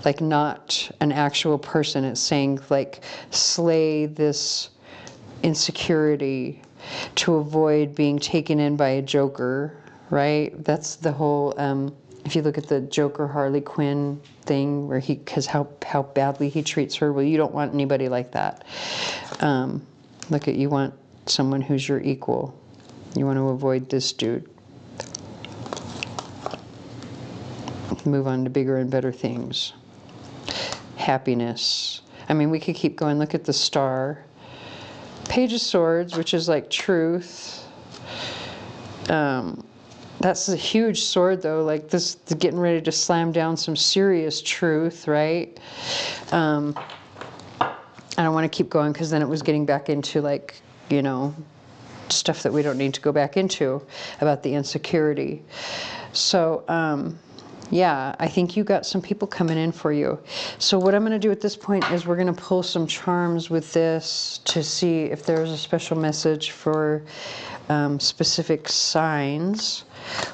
like not an actual person. It's saying like slay this insecurity to avoid being taken in by a Joker, right? That's the whole if you look at the Joker Harley Quinn thing, where he, because how badly he treats her, well, you don't want anybody like that. Look at, you want someone who's your equal. You want to avoid this dude. Move on to bigger and better things. Happiness. I mean, we could keep going. Look at the Star. Page of Swords, which is like truth. That's a huge sword, though. Like this, getting ready to slam down some serious truth, right? I don't want to keep going because then it was getting back into, like, you know, stuff that we don't need to go back into about the insecurity. So, yeah, I think you got some people coming in for you. So what I'm going to do at this point is we're going to pull some charms with this to see if there's a special message for specific signs.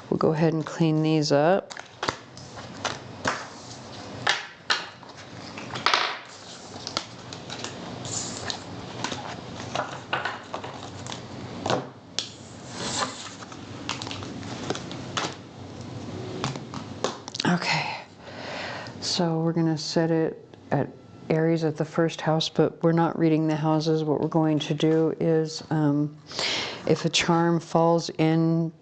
We'll go ahead and clean these up. Okay, so we're going to set it at Aries at the first house, but we're not reading the houses. What we're going to do is if a charm falls in,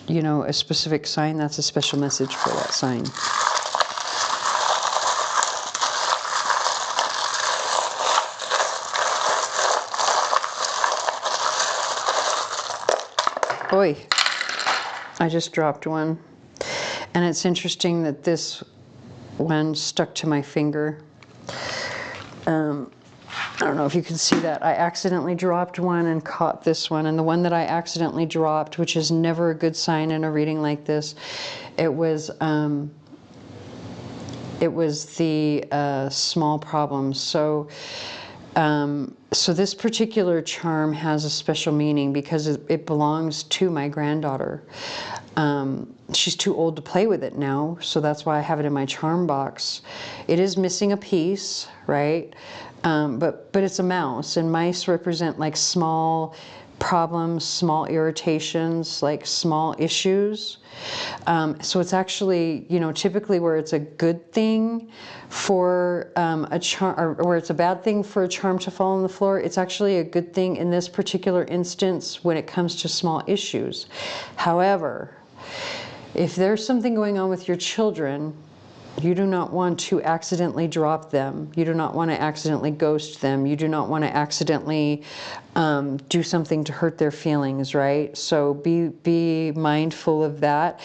you know, a specific sign, that's a special message for that sign. Boy, I just dropped one. And it's interesting that this one stuck to my finger. I don't know if you can see that. I accidentally dropped one and caught this one. And the one that I accidentally dropped, which is never a good sign in a reading like this, it was the small problems. So this particular charm has a special meaning because it belongs to my granddaughter. She's too old to play with it now, so that's why I have it in my charm box. It is missing a piece, right? But it's a mouse, and mice represent like small problems, small irritations, like small issues. So it's actually, you know, typically where it's a good thing for a charm, or where it's a bad thing for a charm to fall on the floor, it's actually a good thing in this particular instance when it comes to small issues. However, if there's something going on with your children, you do not want to accidentally drop them. You do not want to accidentally ghost them. You do not want to accidentally do something to hurt their feelings, right? So be mindful of that,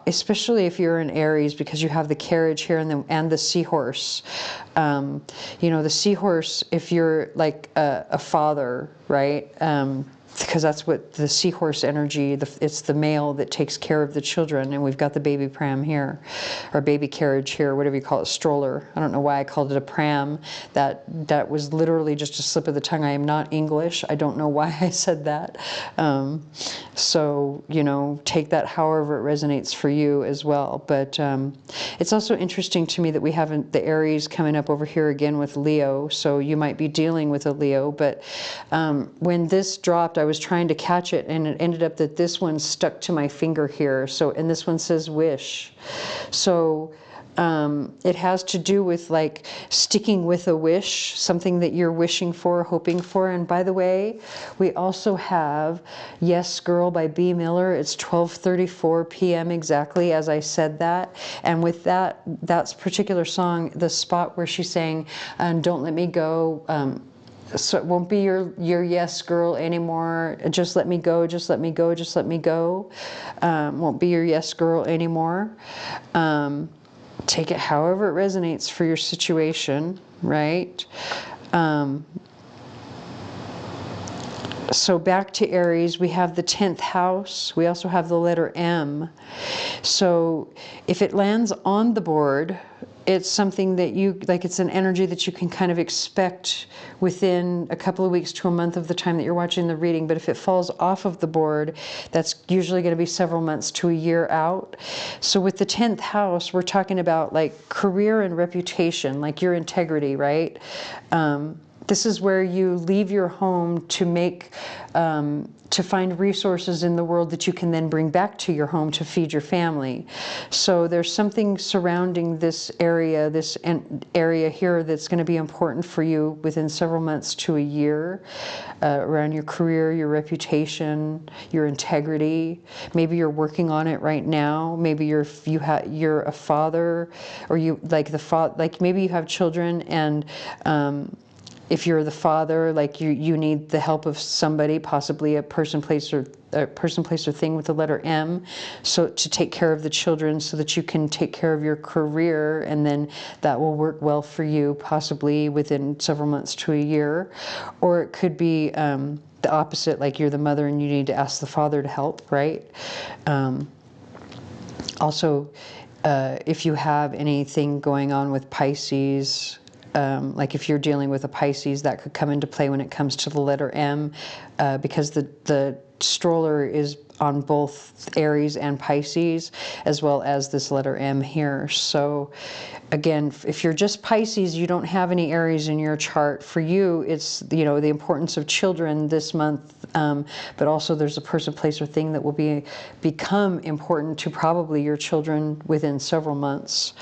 especially if you're in Aries, because you have the carriage here and the seahorse. You know, the seahorse, if you're like a father, right? Because that's what the seahorse energy, it's the male that takes care of the children, and we've got the baby pram here, or baby carriage here, whatever you call it, stroller. I don't know why I called it a pram. That was literally just a slip of the tongue. I am not English. I don't know why I said that. So, you know, take that however it resonates for you as well. But it's also interesting to me that we have the Aries coming up over here again with Leo, so you might be dealing with a Leo. But when this dropped, I was trying to catch it, and it ended up that this one stuck to my finger here. So, and this one says wish. So it has to do with like sticking with a wish, something that you're wishing for, hoping for. And by the way, we also have Yes Girl by B. Miller. It's 12:34 p.m. exactly as I said that. And with that particular song, the spot where she's saying, "Don't let me go," so it won't be your yes girl anymore. Just let me go, just let me go, just let me go. Won't be your yes girl anymore. Take it however it resonates for your situation, right? So back to Aries, we have the 10th house. We also have the letter M. So if it lands on the board, it's something that you, like it's an energy that you can kind of expect within a couple of weeks to a month of the time that you're watching the reading. But if it falls off of the board, that's usually going to be several months to a year out. So with the 10th house, we're talking about like career and reputation, like your integrity, right? This is where you leave your home to make, to find resources in the world that you can then bring back to your home to feed your family. So there's something surrounding this area here that's going to be important for you within several months to a year, around your career, your reputation, your integrity. Maybe you're working on it right now. Maybe you're a father, or maybe you have children, and if you're the father, like you need the help of somebody, possibly a person, place, or thing with the letter M, so to take care of the children, so that you can take care of your career, and then that will work well for you, possibly within several months to a year. Or it could be the opposite, like you're the mother and you need to ask the father to help, right? Also, if you have anything going on with Pisces, like if you're dealing with a Pisces, that could come into play when it comes to the letter M, because the stroller is on both Aries and Pisces, as well as this letter M here. So again, if you're just Pisces, you don't have any Aries in your chart. For you, it's, you know, the importance of children this month, but also there's a person, place, or thing that will become important to probably your children within several months.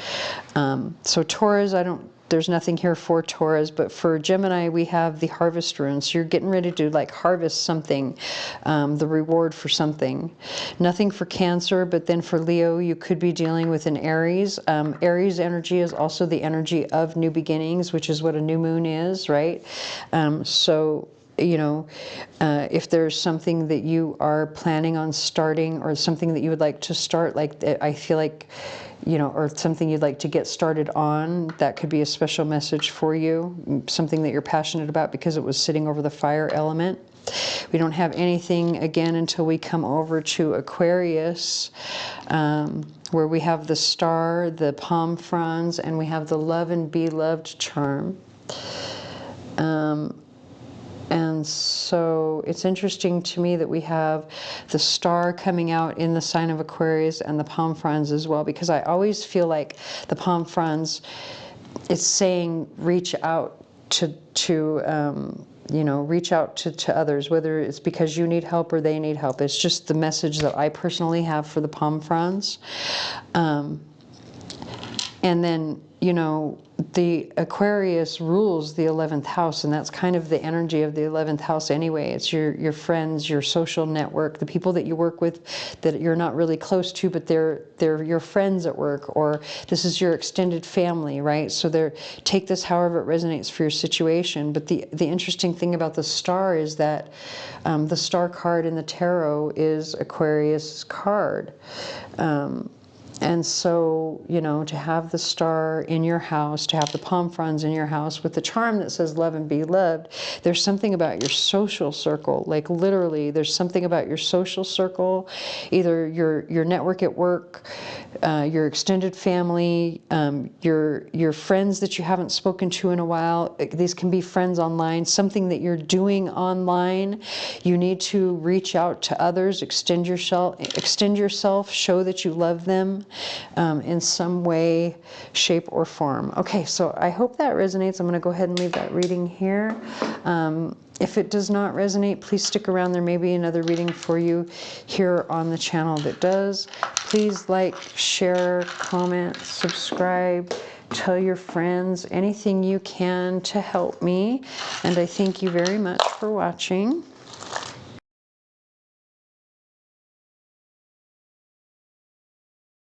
So Taurus, there's nothing here for Taurus, but for Gemini, we have the harvest rune. So you're getting ready to like harvest something, the reward for something. Nothing for Cancer, but then for Leo, you could be dealing with an Aries. Aries energy is also the energy of new beginnings, which is what a new moon is, right? So, you know, if there's something that you are planning on starting, or something that you would like to start, like I feel like, you know, or something you'd like to get started on, that could be a special message for you, something that you're passionate about because it was sitting over the fire element. We don't have anything again until we come over to Aquarius, where we have the star, the palm fronds, and we have the love and be loved charm. And so it's interesting to me that we have the star coming out in the sign of Aquarius and the palm fronds as well, because I always feel like the palm fronds, it's saying reach out to you know, reach out to others, whether it's because you need help or they need help. It's just the message that I personally have for the palm fronds. And then, you know, the Aquarius rules the 11th house, and that's kind of the energy of the 11th house anyway. It's your friends, your social network, the people that you work with that you're not really close to, but they're your friends at work, or this is your extended family, right? So take this however it resonates for your situation. But the interesting thing about the star is that the star card in the tarot is Aquarius card. And so, you know, to have the star in your house, to have the palm fronds in your house with the charm that says love and be loved, there's something about your social circle. Like literally, there's something about your social circle, either your network at work, your extended family, your friends that you haven't spoken to in a while. These can be friends online, something that you're doing online. You need to reach out to others, extend yourself, show that you love them. In some way, shape, or form. Okay, so I hope that resonates. I'm going to go ahead and leave that reading here. If it does not resonate, please stick around. There may be another reading for you here on the channel that does. Please like, share, comment, subscribe, tell your friends, anything you can to help me. And I thank you very much for watching.